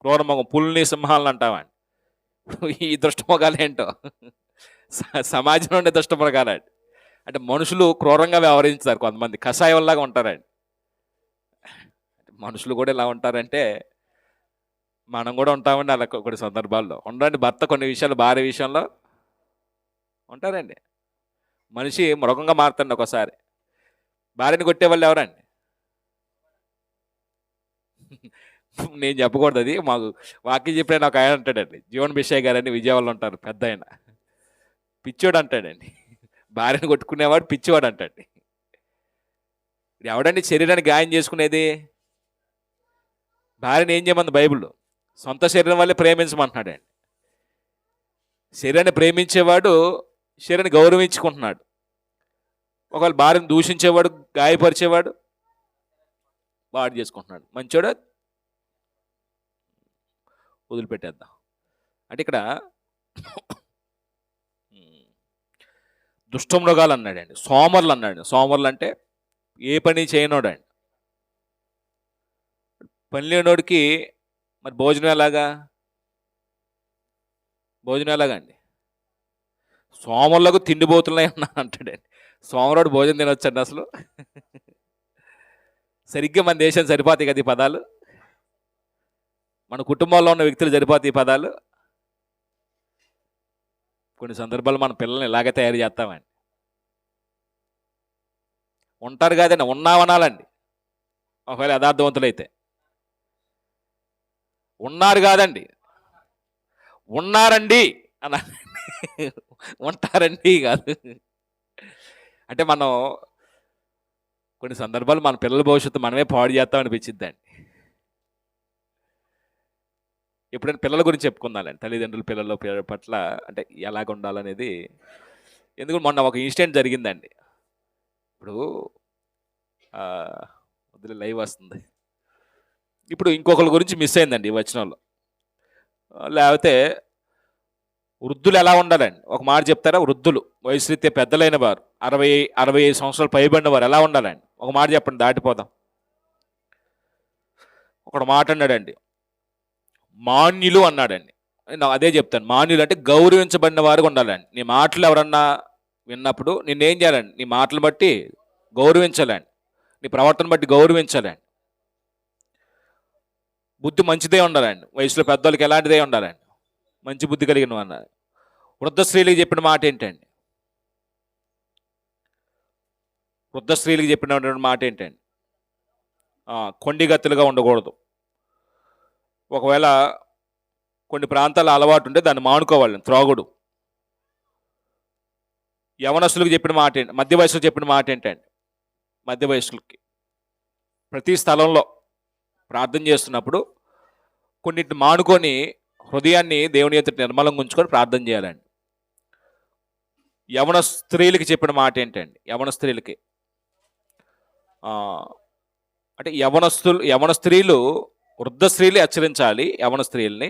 క్రూరమృగం, పుల్ని, సింహాలను అంటామండి. ఈ దుష్ట మృగాలు ఏంటో సమాజంలో ఉండే దుష్ట మృగాలండి. అంటే మనుషులు క్రూరంగా వ్యవహరించారు, కొంతమంది కషాయంలాగా ఉంటారండి. మనుషులు కూడా ఇలా ఉంటారంటే మనం కూడా ఉంటామండి అలా కొన్ని సందర్భాల్లో. ఉండండి, భర్త కొన్ని విషయాలు భార్య విషయంలో ఉంటారండి. మనిషి మృగంగా మారుతండి ఒకసారి. భార్యని కొట్టేవాళ్ళు ఎవరండి? నేను చెప్పకూడదు, అది మాకు వాక్యం చెప్పిన ఒక ఆయన అంటాడండి, జీవన్ బిషయ్ గారని విజయవాడలో ఉంటారు, పెద్ద ఆయన. పిచ్చోడు అంటాడండి, భార్యను కొట్టుకునేవాడు పిచ్చివాడు అంటాడు. ఎవడండి శరీరాన్ని గాయం చేసుకునేది? భార్యను ఏం చేయమంది బైబిల్లో? సొంత శరీరం వల్లే ప్రేమించమంటున్నాడండి. శరీరాన్ని ప్రేమించేవాడు శరీరాన్ని గౌరవించుకుంటున్నాడు. ఒకవేళ భార్యను దూషించేవాడు, గాయపరిచేవాడు వాడు చేసుకుంటున్నాడు. మంచోడా? వదిలిపెట్టేద్దాం. అంటే ఇక్కడ దుష్టమృగాలు అన్నాడండి, సోమరులు అన్నాడు. సోమరులు అంటే ఏ పని చేయనోడండి. పని లేనోడికి మరి భోజనం ఎలాగా? భోజనం ఎలాగండి? సోమరులకు తిండిపోతున్నాయి అన్నా అంటాడండి. సోమరుడు భోజనం తినొచ్చండి అసలు? సరిగ్గా మన దేశం సరిపోతాయి కదా ఈ పదాలు? మన కుటుంబంలో ఉన్న వ్యక్తులు సరిపోతాయి ఈ పదాలు? కొన్ని సందర్భాలు మన పిల్లల్ని ఇలాగే తయారు చేస్తామండి. ఉంటారు కాదండి, ఉన్నామనాలండి. ఒకవేళ యథార్థవంతులైతే ఉన్నారు కాదండి, ఉన్నారండి అన్న, ఉంటారండి కాదు. అంటే మనం కొన్ని సందర్భాలు మన పిల్లల భవిష్యత్తు మనమే పాడు చేస్తాం అనిపించిద్దండి. ఎప్పుడైనా పిల్లల గురించి చెప్పుకుందాలండి, తల్లిదండ్రులు పిల్లల పట్ల అంటే ఎలాగ ఉండాలనేది. ఎందుకంటే మొన్న ఒక ఇన్సిడెంట్ జరిగిందండి. ఇప్పుడు వదిలే లైవ్ వస్తుంది. ఇప్పుడు ఇంకొకరి గురించి మిస్ అయిందండి ఈ వచనంలో. లేకపోతే వృద్ధులు ఎలా ఉండాలండి? ఒక మాట చెప్తారా? వృద్ధులు, వయసురీత్యా పెద్దలైన వారు, 65 సంవత్సరాలు పైబడిన వారు ఎలా ఉండాలండి? ఒక మాట చెప్పండి, దాటిపోదాం. ఒక మాట అన్నాడండి, మాన్యులు అన్నాడండి. అదే చెప్తాను, మాన్యులు అంటే గౌరవించబడిన వారుగా ఉండాలండి. నీ మాటలు ఎవరన్నా విన్నప్పుడు నిన్నేం చేయాలండి? నీ మాటలు బట్టి గౌరవించాలండి, నీ ప్రవర్తన బట్టి గౌరవించాలండి. బుద్ధి మంచిదే ఉండాలండి, వయసులో పెద్దోళ్ళకి ఎలాంటిదే ఉండాలండి, మంచి బుద్ధి కలిగిన అన్నారు. వృద్ధ స్త్రీలకు చెప్పిన మాట ఏంటండి? వృద్ధ స్త్రీలకు చెప్పిన మాట ఏంటండి? కొండిగత్తులుగా ఉండకూడదు. ఒకవేళ కొన్ని ప్రాంతాల అలవాటు ఉంటే దాన్ని మానుకోవాలి, త్రాగుడు. యవనస్తులకు చెప్పిన మాట ఏంటి? మధ్య వయసులకు చెప్పిన మాట ఏంటండి? మధ్య వయసులకి ప్రతి స్థలంలో ప్రార్థన చేస్తున్నప్పుడు కొన్నిటిని మానుకొని హృదయాన్ని దేవుని ఎదుట నిర్మలంగా ఉంచుకొని ప్రార్థన చేయాలండి. యవన స్త్రీలకి చెప్పిన మాట ఏంటండి? యవన స్త్రీలకి అంటే యవన స్త్రీలు వృద్ధ స్త్రీలు హెచ్చరించాలి యవన స్త్రీలని.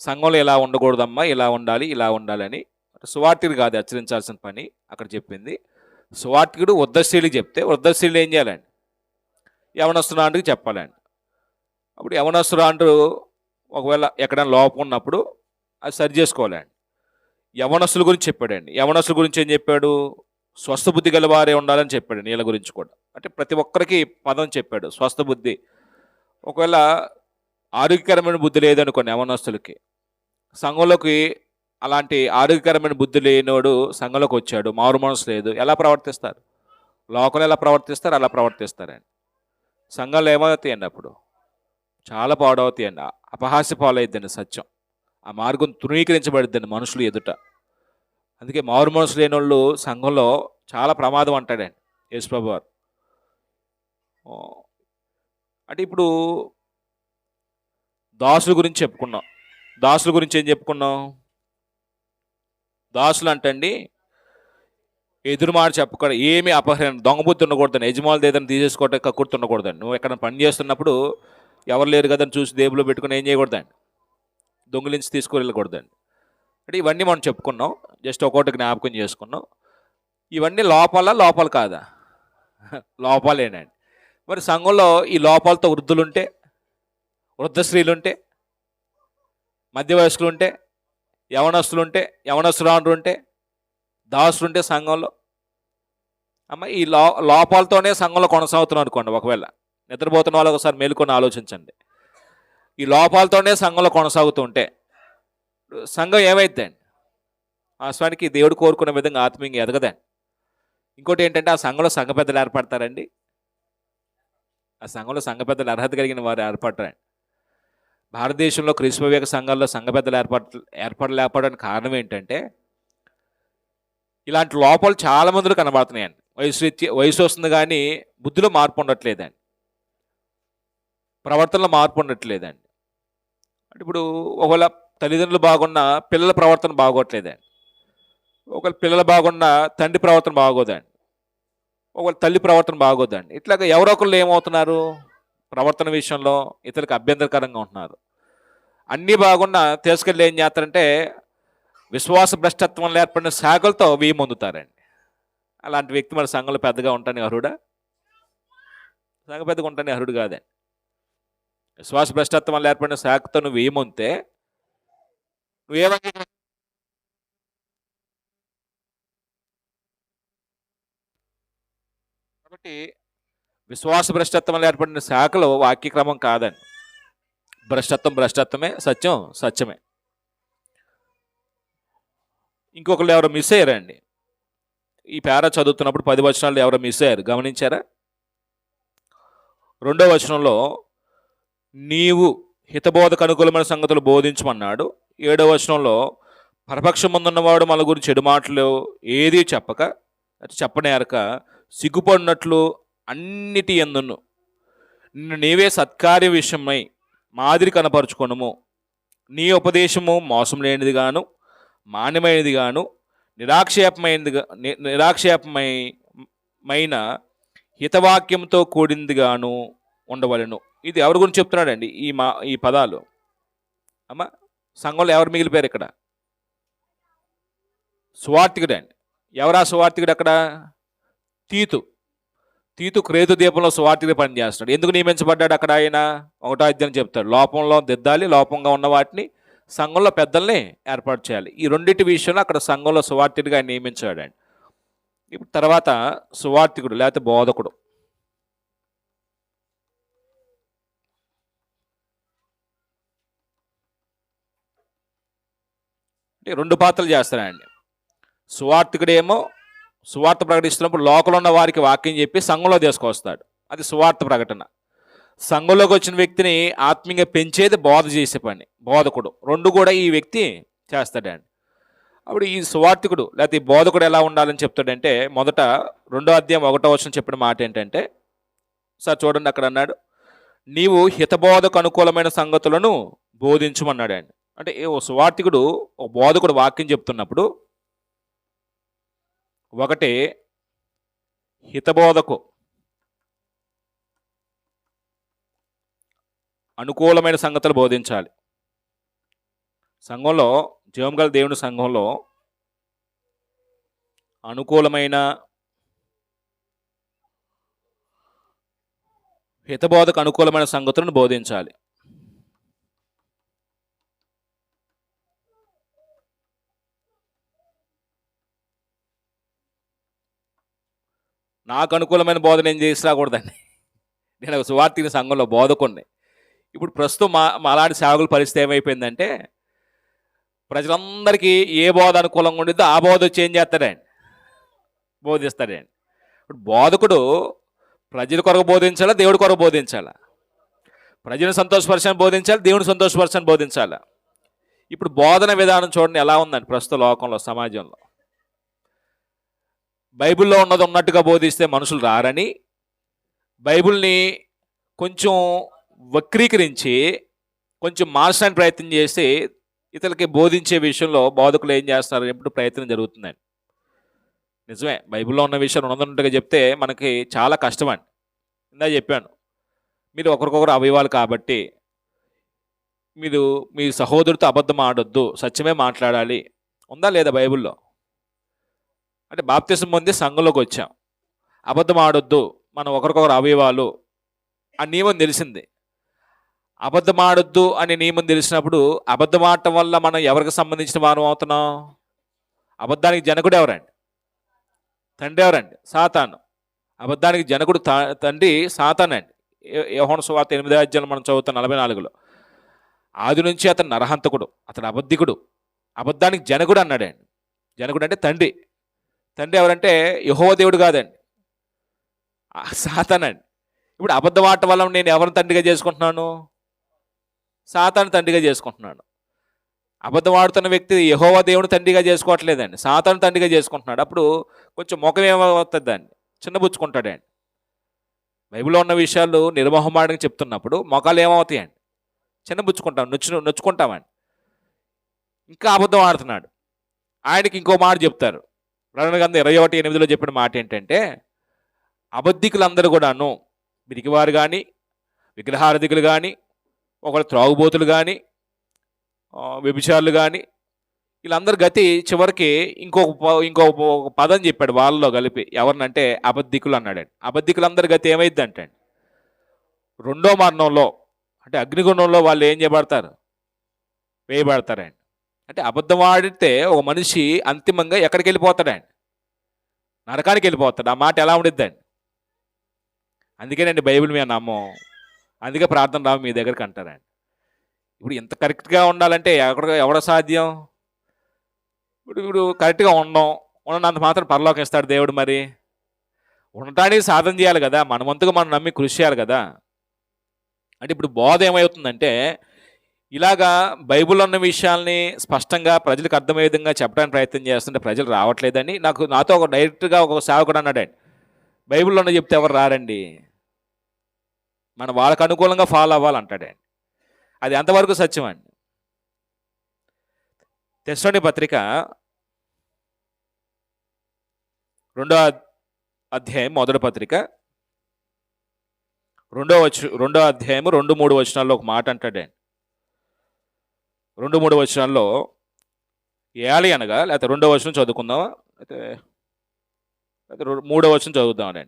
సంఘంలో ఇలా ఉండకూడదమ్మా, ఇలా ఉండాలి, ఇలా ఉండాలని. సువార్తికుడు కాదు హెచ్చరించాల్సిన పని అక్కడ చెప్పింది. సువార్తికుడు వృద్ధ స్త్రీలకు చెప్తే వృద్ధ స్త్రీలు ఏం చేయాలండి? యవనస్తురాంటికి చెప్పాలండి. అప్పుడు యవనస్తురాంటు ఒకవేళ ఎక్కడైనా లోపం ఉన్నప్పుడు అది సరి చేసుకోవాలండి. యవనస్తుల గురించి చెప్పాడండి. యవనస్తుల గురించి ఏం చెప్పాడు? స్వస్థ బుద్ధి గలవారే ఉండాలని చెప్పాడు. నీళ్ళ గురించి కూడా అంటే ప్రతి ఒక్కరికి పదం చెప్పాడు, స్వస్థ బుద్ధి. ఒకవేళ ఆరోగ్యకరమైన బుద్ధి లేదనుకోండి యవనస్తులకి, సంఘంలోకి అలాంటి ఆరోగ్యకరమైన బుద్ధి లేనోడు సంఘంలోకి వచ్చాడు, మారు మనసు లేదు, ఎలా ప్రవర్తిస్తారు? లోకంలో ఎలా ప్రవర్తిస్తారు అలా ప్రవర్తిస్తారండి. సంఘాలు ఏమవుతాయండి? అప్పుడు చాలా పాడవుతాయండి, అపహాస్య పాలైద్దండి సత్యం. ఆ మార్గం తృణీకరించబడిద్దండి మనుషులు ఎదుట. అందుకే మారు మనసు లేని వాళ్ళు సంఘంలో చాలా ప్రమాదం అంటాడండి యేసుప్రభు వారు. అంటే ఇప్పుడు దాసుల గురించి చెప్పుకున్నాం. దాసుల గురించి ఏం చెప్పుకున్నాం? దాసులు అంటండి ఎదురు మాట చెప్పకూడదు, ఏమి అపహరణ, దొంగబుద్ధి ఉండకూడదండి, యజమానులు ఏదైనా తీసేసుకోవటం కక్కుర్తి ఉండకూడదండి. నువ్వు ఎక్కడ పని చేస్తున్నప్పుడు ఎవరు లేరు కదని చూసి దేవులో పెట్టుకుని ఏం చేయకూడదండి, దొంగిలించి తీసుకువెళ్ళకూడదండి. అంటే ఇవన్నీ మనం చెప్పుకున్నాం, జస్ట్ ఒక్కొక్కటి జ్ఞాపకం చేసుకున్నాం. ఇవన్నీ లోపాలు కాదా? లోపాలేనండి. మరి సంఘంలో ఈ లోపాలతో వృద్ధులుంటే, వృద్ధ స్త్రీలుంటే, మధ్య వయస్కులుంటే, యవనస్తులుంటే, యవనస్తురాండ్రుంటే, దాసులుంటే సంఘంలో అమ్మ ఈ లోపాలతోనే సంఘంలో కొనసాగుతున్నారు అనుకోండి. ఒకవేళ నిద్రపోతున్న వాళ్ళు ఒకసారి మేలుకొని ఆలోచించండి. ఈ లోపాలతోనే సంఘంలో కొనసాగుతుంటే సంఘం ఏమైద్దండి? వాస్తవానికి దేవుడు కోరుకున్న విధంగా ఆత్మీయంగా ఎదగదండి. ఇంకోటి ఏంటంటే ఆ సంఘంలో సంఘ పెద్దలు ఏర్పడతారండి. ఆ సంఘంలో సంఘ పెద్దలు అర్హత కలిగిన వారు ఏర్పడతారండి. భారతదేశంలో క్రీస్తు వివేక సంఘాల్లో సంఘ పెద్దలు ఏర్పడలేకపోవడానికి కారణం ఏంటంటే ఇలాంటి లోపాలు చాలా మందిలో కనబడుతున్నాయండి. వయసు వస్తుంది కానీ బుద్ధిలో మార్పు ఉండట్లేదండి, ప్రవర్తనలో మార్పు ఉండట్లేదండి. అంటే ఇప్పుడు ఒకవేళ తల్లిదండ్రులు బాగున్నా పిల్లల ప్రవర్తన బాగోట్లేదండి. ఒకవేళ పిల్లలు బాగున్నా తండ్రి ప్రవర్తన బాగోదండి. ఒకవేళ తల్లి ప్రవర్తన బాగోదండి. ఇట్లాగా ఎవరో ఒకళ్ళు ఏమవుతున్నారు? ప్రవర్తన విషయంలో ఇతరులకు అభ్యంతరకరంగా ఉంటున్నారు. అన్నీ బాగున్నా తీసుకెళ్ళి ఏం చేస్తారంటే విశ్వాస భ్రష్టత్వంలో ఏర్పడిన శాఖలతో వేయి పొందుతారండి. అలాంటి వ్యక్తి మన సంఘంలో పెద్దగా ఉంటానే అర్హుడా? సంఘ పెద్దగా ఉంటానే అర్హుడు కాదండి. విశ్వాస భ్రష్టత్వం వల్ల ఏర్పడిన శాఖతో నువ్వు ఏముంటే నువ్వేమని కాబట్టి విశ్వాస భ్రష్టత్వం వల్ల ఏర్పడిన శాఖలో వాక్యక్రమం కాదండి. భ్రష్టత్వమే, సత్యం సత్యమే. ఇంకొకళ్ళు ఎవరో మిస్ అయ్యారండి. ఈ పేర చదువుతున్నప్పుడు 10 వచనాలు ఎవరో మిస్ అయ్యారు, గమనించారా? 2వ వచనంలో నీవు హితబోధకు అనుకూలమైన సంగతులు బోధించమన్నాడు. 7వ వచనంలో పరపక్షం ముందున్నవాడు మన గురించి చెడు మాటలు ఏది చెప్పనేరక సిగ్గుపడినట్లు అన్నిటి యందును నిన్ను నీవే సత్కార్య విషయమై మాదిరి కనపరుచుకొనుము. నీ ఉపదేశము మోసం లేనిది గాను మాన్యమైనది గాను నిరాక్షేపమైన హితవాక్యంతో కూడింది గాను ఉండవలను. ఇది ఎవరి గురించి చెప్తున్నాడండి ఈ పదాలు? అమ్మ సంఘంలో ఎవరు మిగిలిపోయారు ఇక్కడ? సువార్తికుడు అండి. ఎవరా సువార్తికుడు అక్కడ? తీతు క్రేతు దీపంలో సువార్తికుడు పనిచేస్తున్నాడు. ఎందుకు నియమించబడ్డాడు అక్కడ? ఆయన 1వ అధ్యాయం చెప్తాడు, లోపంలో దిద్దాలి, లోపంగా ఉన్న వాటిని సంఘంలో పెద్దల్ని ఏర్పాటు చేయాలి. ఈ రెండింటి విషయంలో అక్కడ సంఘంలో సువార్తికుడిగా ఆయన నియమించాడండి. ఇప్పుడు తర్వాత సువార్తికుడు లేకపోతే బోధకుడు. అంటే 2 పాత్రలు చేస్తాడండి. సువార్తికుడేమో సువార్త ప్రకటిస్తున్నప్పుడు లోకంలో ఉన్న వారికి వాక్యం చెప్పి సంఘంలో తీసుకొస్తాడు, అది సువార్త ప్రకటన. సంఘంలోకి వచ్చిన వ్యక్తిని ఆత్మీయంగా పెంచేది బోధ చేసే పని బోధకుడు. 2 కూడా ఈ వ్యక్తి చేస్తాడండి. అప్పుడు ఈ సువార్తికుడు లేకపోతే ఈ బోధకుడు ఎలా ఉండాలని చెప్తాడంటే మొదట 2వ అధ్యాయం 1వ వచనం చెప్పిన మాట ఏంటంటే, సార్ చూడండి అక్కడ అన్నాడు, నీవు హితబోధకు అనుకూలమైన సంగతులను బోధించమన్నాడండి. అంటే ఓ సువార్తికుడు ఓ బోధకుడు వాక్యం చెప్తున్నప్పుడు ఒకటి హితబోధకు అనుకూలమైన సంగతులు బోధించాలి. సంఘంలో జీవం గల దేవుని సంఘంలో అనుకూలమైన హితబోధకు అనుకూలమైన సంగతులను బోధించాలి. నాకు అనుకూలమైన బోధన ఏం చేసి రాకూడదండి. నేను ఒక సువార్తిని సంఘంలో బోధకుడిని. ఇప్పుడు ప్రస్తుతం అలాంటి సేవకుల పరిస్థితి ఏమైపోయిందంటే ప్రజలందరికీ ఏ బోధ అనుకూలంగా ఉండిద్దో ఆ బోధ వచ్చి ఏం చేస్తాడండి? బోధిస్తాడండి. ఇప్పుడు బోధకుడు ప్రజల కొరకు బోధించాలా, దేవుడి కొరకు బోధించాలా? ప్రజలను సంతోషపరచని బోధించాలి, దేవుని సంతోషపరచని బోధించాలా? ఇప్పుడు బోధన విధానం చూడండి ఎలా ఉందండి ప్రస్తుత లోకంలో, సమాజంలో. బైబిల్లో ఉన్నది ఉన్నట్టుగా బోధిస్తే మనుషులు రారని బైబిల్ని కొంచెం వక్రీకరించి కొంచెం మార్చడానికి ప్రయత్నం చేసి ఇతరులకి బోధించే విషయంలో బోధకులు ఏం చేస్తున్నారు ఎప్పుడు ప్రయత్నం జరుగుతుందండి. నిజమే, బైబిల్లో ఉన్న విషయాలు ఉన్నట్టుగా చెప్తే మనకి చాలా కష్టమండి. ఇందా చెప్పాను, మీరు ఒకరికొకరు అవయవాలు కాబట్టి మీరు మీ సహోదరుడితో అబద్ధం ఆడొద్దు, సత్యమే మాట్లాడాలి ఉందా లేదా బైబిల్లో? అంటే బాప్తిసం పొంది సంఘంలోకి వచ్చాం. అబద్ధం ఆడొద్దు, మనం ఒకరికొకరు అవయవాలు ఆ నియమం తెలిసింది. అబద్ధం ఆడొద్దు అనే నియమం తెలిసినప్పుడు అబద్ధం ఆడటం వల్ల మనం ఎవరికి సంబంధించిన వారం అవుతున్నాం? అబద్ధానికి జనకుడు ఎవరండి? తండ్రి ఎవరండి? సాతాను. అబద్ధానికి జనకుడు తండ్రి సాతానండి. యోహాను సువార్త 8వ అధ్యాయం మనం చదువుతాం 44లో. ఆది నుంచి అతను నరహంతకుడు, అతను అబద్ధికుడు, అబద్ధానికి జనకుడు అన్నాడండి. జనకుడు అంటే తండ్రి. తండ్రి ఎవరంటే యెహోవా దేవుడు కాదండి, సాతానండి. ఇప్పుడు అబద్ధం ఆడటం వల్ల నేను ఎవరిని తండ్రిగా చేసుకుంటున్నాను? సాతాను తండ్రిగా చేసుకుంటున్నాను. అబద్ధం ఆడుతున్న వ్యక్తి యెహోవా దేవుడు తండ్రిగా చేసుకోవట్లేదండి, సాతాను తండ్రిగా చేసుకుంటున్నాడు. అప్పుడు కొంచెం ముఖం ఏమవుతుందండి? చిన్నబుచ్చుకుంటాడండి. బైబిల్లో ఉన్న విషయాలు నిర్మోహమాటంగా చెప్తున్నప్పుడు మొఖాలు ఏమవుతాయండి? చిన్నబుచ్చుకుంటాం, నొచ్చుకుంటామండి. ఇంకా అబద్ధం ఆడుతున్నాడు. ఆయనకి ఇంకో మాట చెప్తారు. ప్రకటన గ్రంథం 21:8 చెప్పిన మాట ఏంటంటే, అబద్ధికులందరూ కూడాను, పిరికివారు కానీ, విగ్రహారాధికులు కానీ, ఒకళ్ళు త్రాగుబోతులు కానీ, వ్యభిచారులు కానీ, వీళ్ళందరి గతి చివరికి ఇంకో పదం చెప్పాడు వాళ్ళలో కలిపి. ఎవరినంటే అబద్ధికులు అన్నాడండి. అబద్ధికులందరి గతి ఏమైందంటే రెండో మరణంలో అంటే అగ్నిగుండంలో వాళ్ళు ఏం చేయబడతారు? వేయబడతారండి. అంటే అబద్ధం ఆడితే ఒక మనిషి అంతిమంగా ఎక్కడికి వెళ్ళిపోతాడండి? నరకానికి వెళ్ళిపోతాడు. ఆ మాట ఎలా ఉండిద్దండి? అందుకేనండి బైబిల్ మేము నమ్మం, అందుకే ప్రార్థన రావు మీ దగ్గరికి అంటారండి. ఇప్పుడు ఇంత కరెక్ట్గా ఉండాలంటే ఎవడ సాధ్యం? ఇప్పుడు కరెక్ట్గా ఉన్నంత మాత్రం పరలోకం ఇస్తాడు దేవుడు. మరి ఉండటానికి సాధన చేయాలి కదా, మనమంతగా మనం నమ్మి కృషి చేయాలి కదా. అంటే ఇప్పుడు బోధ ఏమవుతుందంటే, ఇలాగా బైబిల్లో ఉన్న విషయాల్ని స్పష్టంగా ప్రజలకు అర్థమయ్యే విధంగా చెప్పడానికి ప్రయత్నం చేస్తుంటే ప్రజలు రావట్లేదని నాతో డైరెక్ట్గా ఒక సేవకుడు అన్నాడండి, బైబిల్లో ఉన్న చెప్తే ఎవరు రారండి, మనం వాళ్ళకు అనుకూలంగా ఫాలో అవ్వాలంటాడండి. అది ఎంతవరకు సత్యం అండి? తెస్సలోని పత్రిక 2వ అధ్యాయం, మొదటి పత్రిక 2వ అధ్యాయం 2-3 వచనాల్లో ఒక మాట అంటాడండి. 2-3 వచనాల్లో ఏలి అనగా, లేకపోతే 2వ వచనం చదువుకుందామా, అయితే 3వ వచనం చదువుదామండి.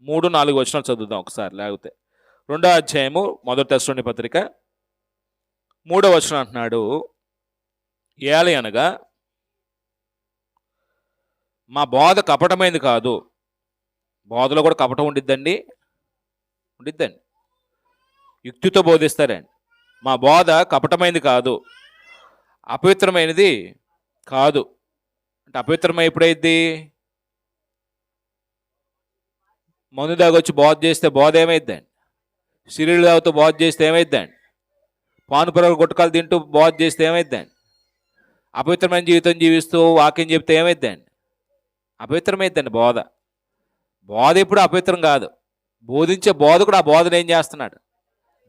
3-4 వచనాలు చదువుదాం ఒకసారి. లేకపోతే 2వ అధ్యాయము మొదటి తెస్సలోని పత్రిక 3వ వచనం అంటున్నాడు, ఏలి అనగా మా బోధ కపటమైంది కాదు. బోధలో కూడా కపటం ఉండిద్దండి. యుక్తితో బోధిస్తారండి. మా బోధ కపటమైంది కాదు, అపవిత్రమైనది కాదు. అంటే అపవిత్రమై ఎప్పుడైద్ది? మందు దాగొచ్చి బోధ చేస్తే బోధ ఏమైద్దండి? సిరీలు తాగుతూ బోధ చేస్తే ఏమైద్దండి? పానుపరగలు గుట్టకాలు తింటూ బోధ చేస్తే ఏమైద్దండి? అపవిత్రమైన జీవితం జీవిస్తూ వాక్యం చెప్తే ఏమైద్దండి? అపవిత్రమైద్దండి బోధ. బోధ ఎప్పుడు అపవిత్రం కాదు. బోధించే బోధకుడు ఆ బోధన ఏం చేస్తున్నాడు?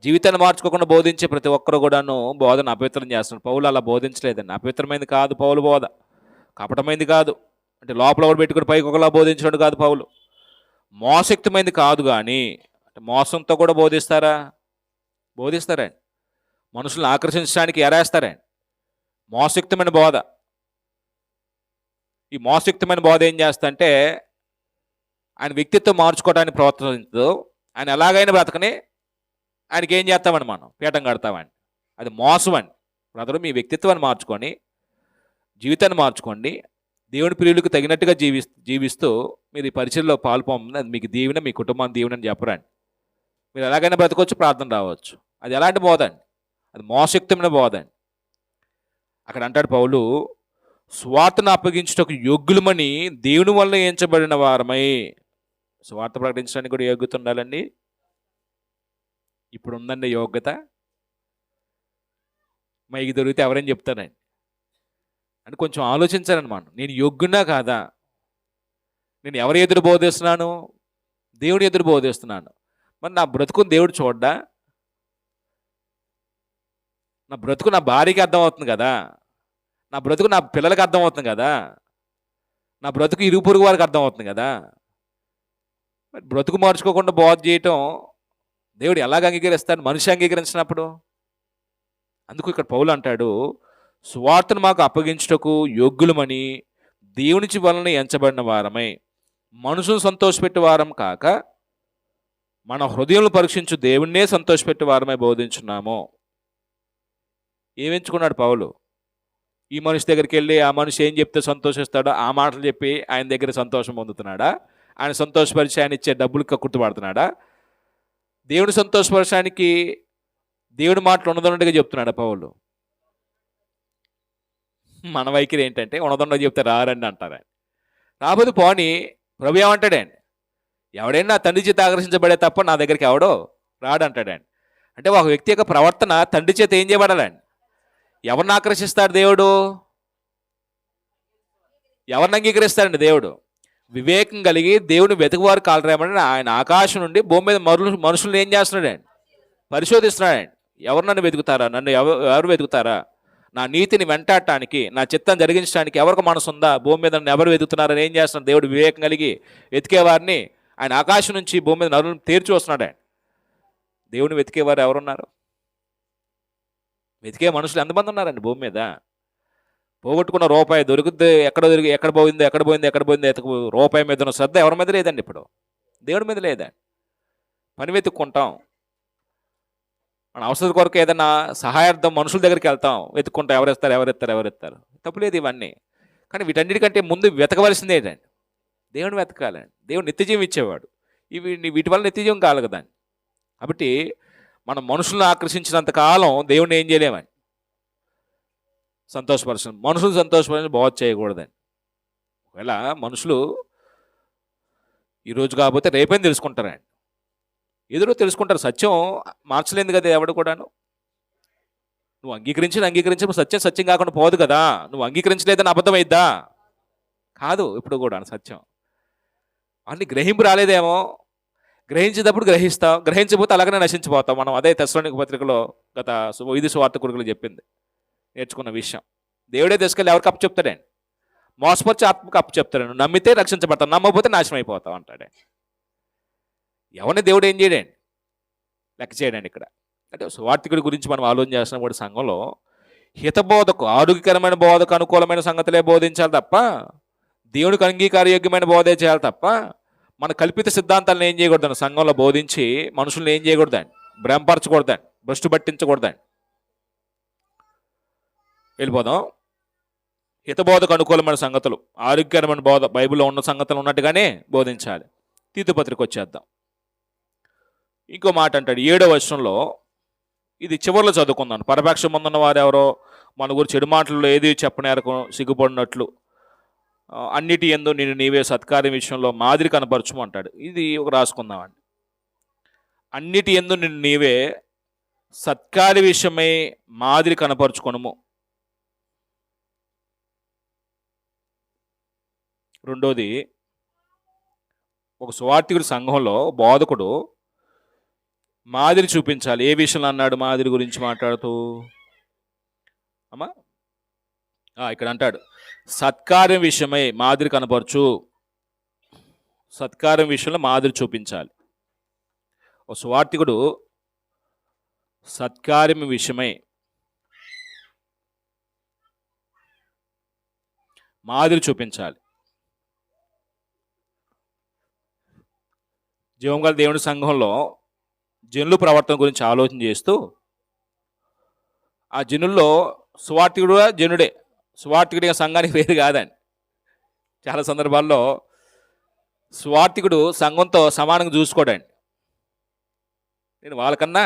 జీవితాన్ని మార్చుకోకుండా బోధించే ప్రతి ఒక్కరు కూడాను బోధన అపవిత్రం చేస్తున్నాడు. పౌలు అలా బోధించలేదండి. అపవిత్రమైంది కాదు పౌలు బోధ, కపటమైంది కాదు. అంటే లోపల ఒకటి పెట్టుకుని పైకి ఒకలా బోధించడం కాదు పౌలు. మోసయుక్తమైంది కాదు. కానీ అంటే మోసంతో కూడా బోధిస్తారండి. మనుషులను ఆకర్షించడానికి ఎరేస్తారండి. మోసయుక్తమైన బోధ. ఈ మోసయుక్తమైన బోధ ఏం చేస్తంటే ఆయన వ్యక్తిత్వం మార్చుకోవడానికి ప్రోత్సహించదు. ఆయన ఎలాగైనా బ్రతకని ఆయనకి ఏం చేస్తామని మనం పీఠం కడతామండి. అది మోసం అండి. బ్రదరు, మీ వ్యక్తిత్వాన్ని మార్చుకొని జీవితాన్ని మార్చుకోండి. దేవుని ప్రియులకు తగినట్టుగా జీవిస్తూ మీరు ఈ పరిచయంలో పాల్పొంది. అది మీకు దీవెన, మీ కుటుంబాన్ని దీవెన అని చెప్పరండి. మీరు ఎలాగైనా బ్రతకొచ్చు, ప్రార్థన రావచ్చు. అది ఎలాంటి బోధ అండి? అది మోసయుక్తమైన బోధ అండి. అక్కడ అంటాడు పౌలు, స్వార్థను అప్పగించుటకు యోగ్యులమని దేవుని వల్ల ఎంచబడిన వారమై. స్వార్థ ప్రకటించడానికి కూడా యోగ్యత ఉండాలండి. ఇప్పుడు ఉందండి యోగ్యత? మైకి దొరికితే ఎవరైనా చెప్తానండి అని కొంచెం ఆలోచించాలన్నమాట. నేను యోగ్యున్నా కాదా? నేను ఎవరి ఎదురు బోధిస్తున్నాను? దేవుని ఎదురు బోధిస్తున్నాను. మరి నా బ్రతుకుని దేవుడు చూడ్డా? నా బ్రతుకు నా భార్యకి అర్థమవుతుంది కదా, నా బ్రతుకు నా పిల్లలకి అర్థమవుతుంది కదా, నా బ్రతుకు ఇరుగు పొరుగు వారికి అర్థమవుతుంది కదా. మరి బ్రతుకు మార్చుకోకుండా బోధ చేయటం దేవుడు ఎలాగ అంగీకరిస్తాడు? మనిషి అంగీకరించినప్పుడు. అందుకు ఇక్కడ పౌలు అంటాడు, స్వార్థను మాకు అప్పగించుటకు యోగ్యులమని దేవుని వలన ఎంచబడిన వారమై మనుషులు సంతోషపెట్టే వారం కాక మన హృదయంలో పరీక్షించు దేవుణ్ణే సంతోషపెట్టే వారమై బోధించున్నాము. ఏమెంచుకున్నాడు పౌలు? ఈ మనిషి దగ్గరికి వెళ్ళి ఆ మనిషి ఏం చెప్తే సంతోషిస్తాడో ఆ మాటలు చెప్పి ఆయన దగ్గర సంతోషం పొందుతున్నాడా? ఆయన సంతోషపరిచి ఆయన ఇచ్చే డబ్బులు కక్కుర్తుపడుతున్నాడా? దేవుని సంతోషపరచడానికి దేవుడి మాటలు ఉన్నదన్నట్టుగా చెప్తున్నాడా పౌలు? మన వైఖరి ఏంటంటే ఉన్నదన్నది చెప్తే రారండి అంటారు. రాబోదు పోని ప్రభు ఏమంటాడండి? ఎవడైనా నా తండ్రి చేత ఆకర్షించబడే తప్ప నా దగ్గరికి ఎవడో రాడంటాడండి. అంటే ఒక వ్యక్తి యొక్క ప్రవర్తన తండ్రి చేత ఏం చేయబడాలండి? ఎవరిని ఆకర్షిస్తాడు దేవుడు? ఎవరిని అంగీకరిస్తాడండి దేవుడు? వివేకం కలిగి దేవుని వెతుకువారు కాలరేమని ఆయన ఆకాశం నుండి భూమి మీద మనుషులను ఏం చేస్తున్నాడండి? పరిశోధిస్తున్నాడండి. ఎవరు నన్ను వెతుకుతారా? నన్ను ఎవరు వెతుకుతారా? నా నీతిని వెంటాడటానికి, నా చిత్తం జరిగించడానికి ఎవరికి మనసు ఉందా? భూమి మీద నన్ను ఎవరు వెతుకుతున్నారని ఏం చేస్తున్నాడు దేవుడు? వివేకం కలిగి వెతికేవారిని ఆయన ఆకాశం నుంచి భూమి మీద నరులను తీర్చి వస్తున్నాడండి. దేవుని వెతికేవారు ఎవరున్నారు? వెతికే మనుషులు ఎంతమంది ఉన్నారండి భూమి మీద? పోగొట్టుకున్న రూపాయి దొరికితే ఎక్కడ పోయిందో రూపాయి మీద ఉన్న శ్రద్ధ ఎవరి మీద లేదండి. ఇప్పుడు దేవుడి మీద లేదండి. పని వెతుక్కుంటాం, మన అవసరం కొరకు ఏదైనా సహాయార్థం మనుషుల దగ్గరికి వెళ్తాం, వెతుక్కుంటాం ఎవరెత్తారు. తప్పులేదు ఇవన్నీ. కానీ వీటన్నిటికంటే ముందు వెతకవలసింది ఏంటండి? దేవుని వెతకాలండి. దేవుడు నిత్యజీవం ఇచ్చేవాడు. వీటి వల్ల నిత్యజీవం కలగదండి. కాబట్టి మనం మనుషులను ఆకర్షించినంత కాలం దేవుడిని ఏం చేయలేమని? సంతోషపరచండి. మనుషులు సంతోషపరచని బాగు చేయకూడదండి. ఒకవేళ మనుషులు ఈరోజు కాకపోతే రేపేం తెలుసుకుంటారండి. ఎదురో తెలుసుకుంటారు. సత్యం మార్చలేదు కదా ఎవడు కూడాను. నువ్వు అంగీకరించి సత్యం కాకుండా పోదు కదా. నువ్వు అంగీకరించలేదని అబద్ధం అయిద్దా? కాదు. ఇప్పుడు కూడా సత్యం అన్ని గ్రహింపు రాలేదేమో, గ్రహించేటప్పుడు గ్రహిస్తాం, గ్రహించకపోతే అలాగనే నశించిపోతాం మనం. అదే తెస్సలోనిక పత్రికలో గత 5 సువార్త కొడుకులు చెప్పింది, నేర్చుకున్న విషయం. దేవుడే తీసుకెళ్ళి ఎవరికి అప్పు చెప్తాడండి? మోసపరిచి ఆత్మకు అప్పు చెప్తాడు. నమ్మితే రక్షించబడతాం, నమ్మకపోతే నాశనం అయిపోతాం అంటాడే. ఎవరిని దేవుడు ఏం చేయడండి? లెక్క చేయడండి. ఇక్కడ అంటే సువార్థికుడి గురించి మనం ఆలోచన చేస్తున్నప్పుడు సంఘంలో హితబోధకు, ఆరోగ్యకరమైన బోధకు అనుకూలమైన సంగతులే బోధించాలి తప్ప, దేవునికి అంగీకారయోగ్యమైన బోధే చేయాలి తప్ప, మన కల్పిత సిద్ధాంతాలను ఏం చేయకూడదండి. సంఘంలో బోధించి మనుషులను ఏం చేయకూడదండి? భ్రమపరచకూడదండి, భ్రష్టు పట్టించకూడదండి. వెళ్ళిపోదాం. హితబోధకు అనుకూలమైన సంగతులు, ఆరోగ్యకరమైన బోధ, బైబిల్లో ఉన్న సంగతులు ఉన్నట్టుగానే బోధించాలి. తీతు పత్రిక వచ్చేద్దాం. ఇంకో మాట అంటాడు 7వ వచనంలో, ఇది చివరిలో చదువుకుందాం. పరపక్షం ముందున్న వారు ఎవరో మన గురించి చెడు మాటల్లో ఏది చెప్పనేరకు సిగ్గుపడినట్లు అన్నిటి యందు నేను నీవే సత్కార్యం విషయంలో మాదిరి కనపరచుము అంటాడు. ఇది ఒక రాసుకుందామండి. అన్నిటి యందు నిన్ను నీవే సత్కార్య విషయమై మాదిరి కనపరుచుకొనుము. రెండోది, ఒక సువార్థికుడి సంఘంలో బోధకుడు మాదిరి చూపించాలి. ఏ విషయంలో అన్నాడు మాదిరి గురించి మాట్లాడుతూ? అమ్మా ఇక్కడ అంటాడు, సత్కార్యం విషయమై మాదిరి కనపరచు. సత్కార్యం విషయంలో మాదిరి చూపించాలి. ఒక సువార్థికుడు సత్కార్యం విషయమై మాదిరి చూపించాలి. జీవంగల దేవుని సంఘంలో జనుల ప్రవర్తన గురించి ఆలోచన చేస్తూ, ఆ జనుల్లో సువార్థికుడు జనుడే, సువార్థికుడిగా సంఘానికి వేరు కాదండి. చాలా సందర్భాల్లో సువార్థికుడు సంఘంతో సమానంగా చూసుకోడండి. నేను వాళ్ళకన్నా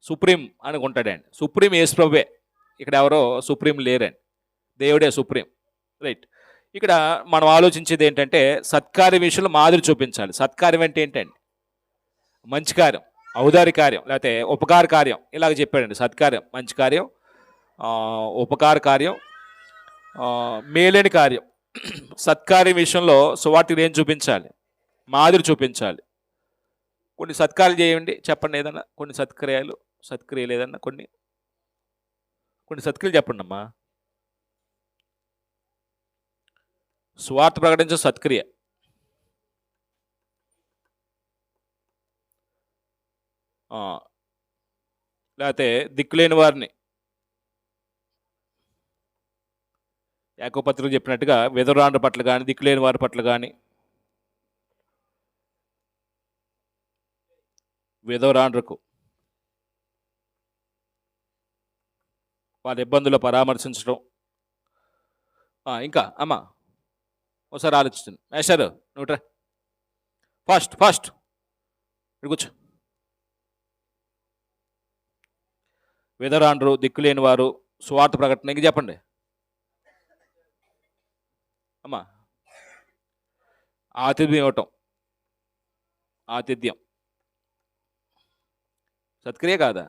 సుప్రీం అనుకుంటాడండి. సుప్రీం యేసు ప్రభువే. ఇక్కడ ఎవరో సుప్రీం లేరండి, దేవుడే సుప్రీం. రైట్. ఇక్కడ మనం ఆలోచించేది ఏంటంటే సత్కార్య విషయంలో మాదిరి చూపించాలి. సత్కార్యం అంటే ఏంటండి? మంచి కార్యం, ఔదారి కార్యం, లేకపోతే ఉపకార కార్యం, ఇలాగ చెప్పాడండి. సత్కార్యం మంచి కార్యం, ఉపకార కార్యం, మేలేని కార్యం. సత్కార్యం విషయంలో సువార్తికుడు ఏం చూపించాలి? మాదిరి చూపించాలి. కొన్ని సత్కార్యాలు చేయండి, చెప్పండి. ఏదన్నా కొన్ని సత్క్రియలు ఏదన్నా కొన్ని సత్క్రియలు చెప్పండి అమ్మా. సువార్త ప్రకటించే సత్క్రియ, లేకపోతే దిక్కులేని వారిని యాకోబు పత్రికలో చెప్పినట్టుగా విధవరాండ్ర పట్ల కానీ దిక్కులేని వారి పట్ల కానీ విధవరాండ్రకు వాళ్ళ ఇబ్బందులు పరామర్శించడం. ఇంకా అమ్మ ఒకసారి ఆలోచిస్తుంది. మేషారు నువ్వుట్రా, ఫాస్ట్ ఫాస్ట్ ఇక్కడ కూర్చో. విధవరాండ్రు, దిక్కులేని వారు, సువార్త ప్రకటన. ఇంక చెప్పండి అమ్మా. ఆతిథ్యం ఇవ్వటం, ఆతిథ్యం సత్క్రియ కాదా?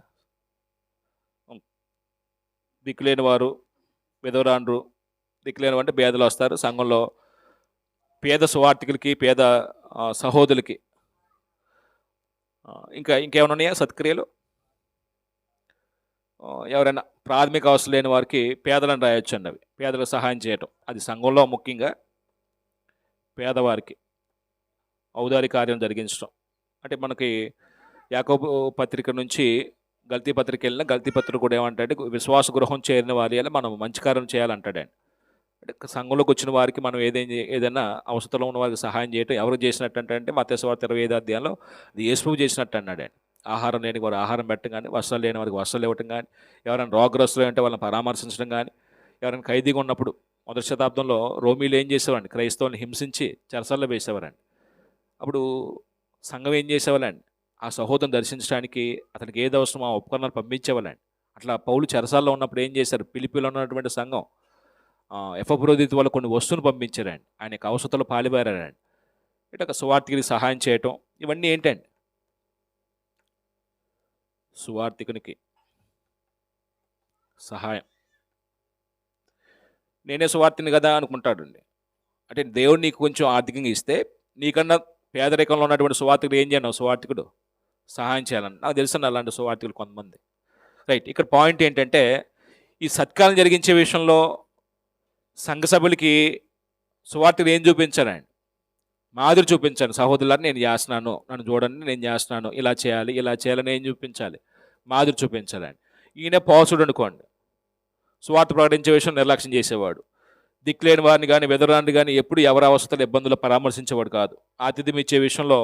దిక్కులేని వారు, విధవరాండ్రు, దిక్కులేని అంటే పేదలు వస్తారు సంఘంలో. పేద సువార్థికులకి, పేద సహోదరులకి. ఇంకేమైనా ఉన్నాయా సత్క్రియలు? ఎవరైనా ప్రాథమిక అవసరం లేని వారికి పేదలను రాయొచ్చు అండి. అవి పేదలకు సహాయం చేయటం, అది సంఘంలో ముఖ్యంగా పేదవారికి ఔదారి కార్యం జరిగించడం. అంటే మనకి యాకోబు పత్రిక నుంచి గల్తీ పత్రిక వెళ్ళిన గల్తీ పత్రిక కూడా ఏమంటాడు, విశ్వాస గృహం చేరిన వారి వల్ల మనం మంచి కార్యం చేయాలంటాడండి. అంటే సంఘంలోకి వచ్చిన వారికి మనం ఏదైనా అవసరంలో ఉన్న వారికి సహాయం చేయటం. ఎవరు చేసినట్టు అంటే మత్తయి సువార్త 25వ అధ్యాయంలో అది యేసు చేసినట్టు అన్నాడండి. ఆహారం లేని వారు ఆహారం పెట్టడం కానీ, వస్త్రాలు లేని వారికి వస్త్రాలు ఇవ్వటం కానీ, ఎవరైనా రోగగ్రస్తులు అంటే వాళ్ళని పరామర్శించడం కానీ, ఎవరైనా ఖైదీగా ఉన్నప్పుడు మొదటి శతాబ్దంలో రోమీలు ఏం చేసేవారండి, క్రైస్తవులను హింసించి చెరసాల్లో వేసేవారండి. అప్పుడు సంఘం ఏం చేసేవాళ్ళండి, ఆ సహోదరుని దర్శించడానికి అతనికి ఏది అవసరమో ఆ ఉపకరణాలు పంపించేవాళ్ళండి. అట్లా పౌలు చెరసాల్లో ఉన్నప్పుడు ఏం చేశారు, పిలిపిలో ఉన్నటువంటి సంఘం ఎఫ్రోదితు వాళ్ళు కొన్ని వస్తువులు పంపించారండి. ఆయనకు అవసరతలు పాలిబారారండి. ఇట్లా సువార్థికుడికి సహాయం చేయటం, ఇవన్నీ ఏంటండి సువార్థికునికి సహాయం. నేనే సువార్థిని కదా అనుకుంటాడండి. అంటే దేవుడు నీకు కొంచెం ఆర్థికంగా ఇస్తే నీకన్నా పేదరికంలో ఉన్నటువంటి సువార్థికుడు ఏం చేయను, సువార్థికుడు సహాయం చేయాలని. నాకు తెలుసు అలాంటి సువార్థికులు కొంతమంది. రైట్, ఇక్కడ పాయింట్ ఏంటంటే ఈ సత్కారం జరిగించే విషయంలో సంఘ సభ్యులకి సువార్థికుడు ఏం చూపించారండి, మాదిరి చూపించాను. సహోదరులారా నేను చేస్తున్నాను, నన్ను చూడండి నేను చేస్తున్నాను, ఇలా చేయాలి ఇలా చేయాలని ఏం చూపించాలి, మాదిరి చూపించాలండి. ఈయన పౌరుషుడు అనుకోండి, సువార్త ప్రకటించే విషయం నిర్లక్ష్యం చేసేవాడు. దిక్కులేని వారిని కానీ విధవరాన్ని కానీ ఎప్పుడు ఎవరి అవసరాలు ఇబ్బందులు పరామర్శించేవాడు కాదు. ఆతిథ్యం ఇచ్చే విషయంలో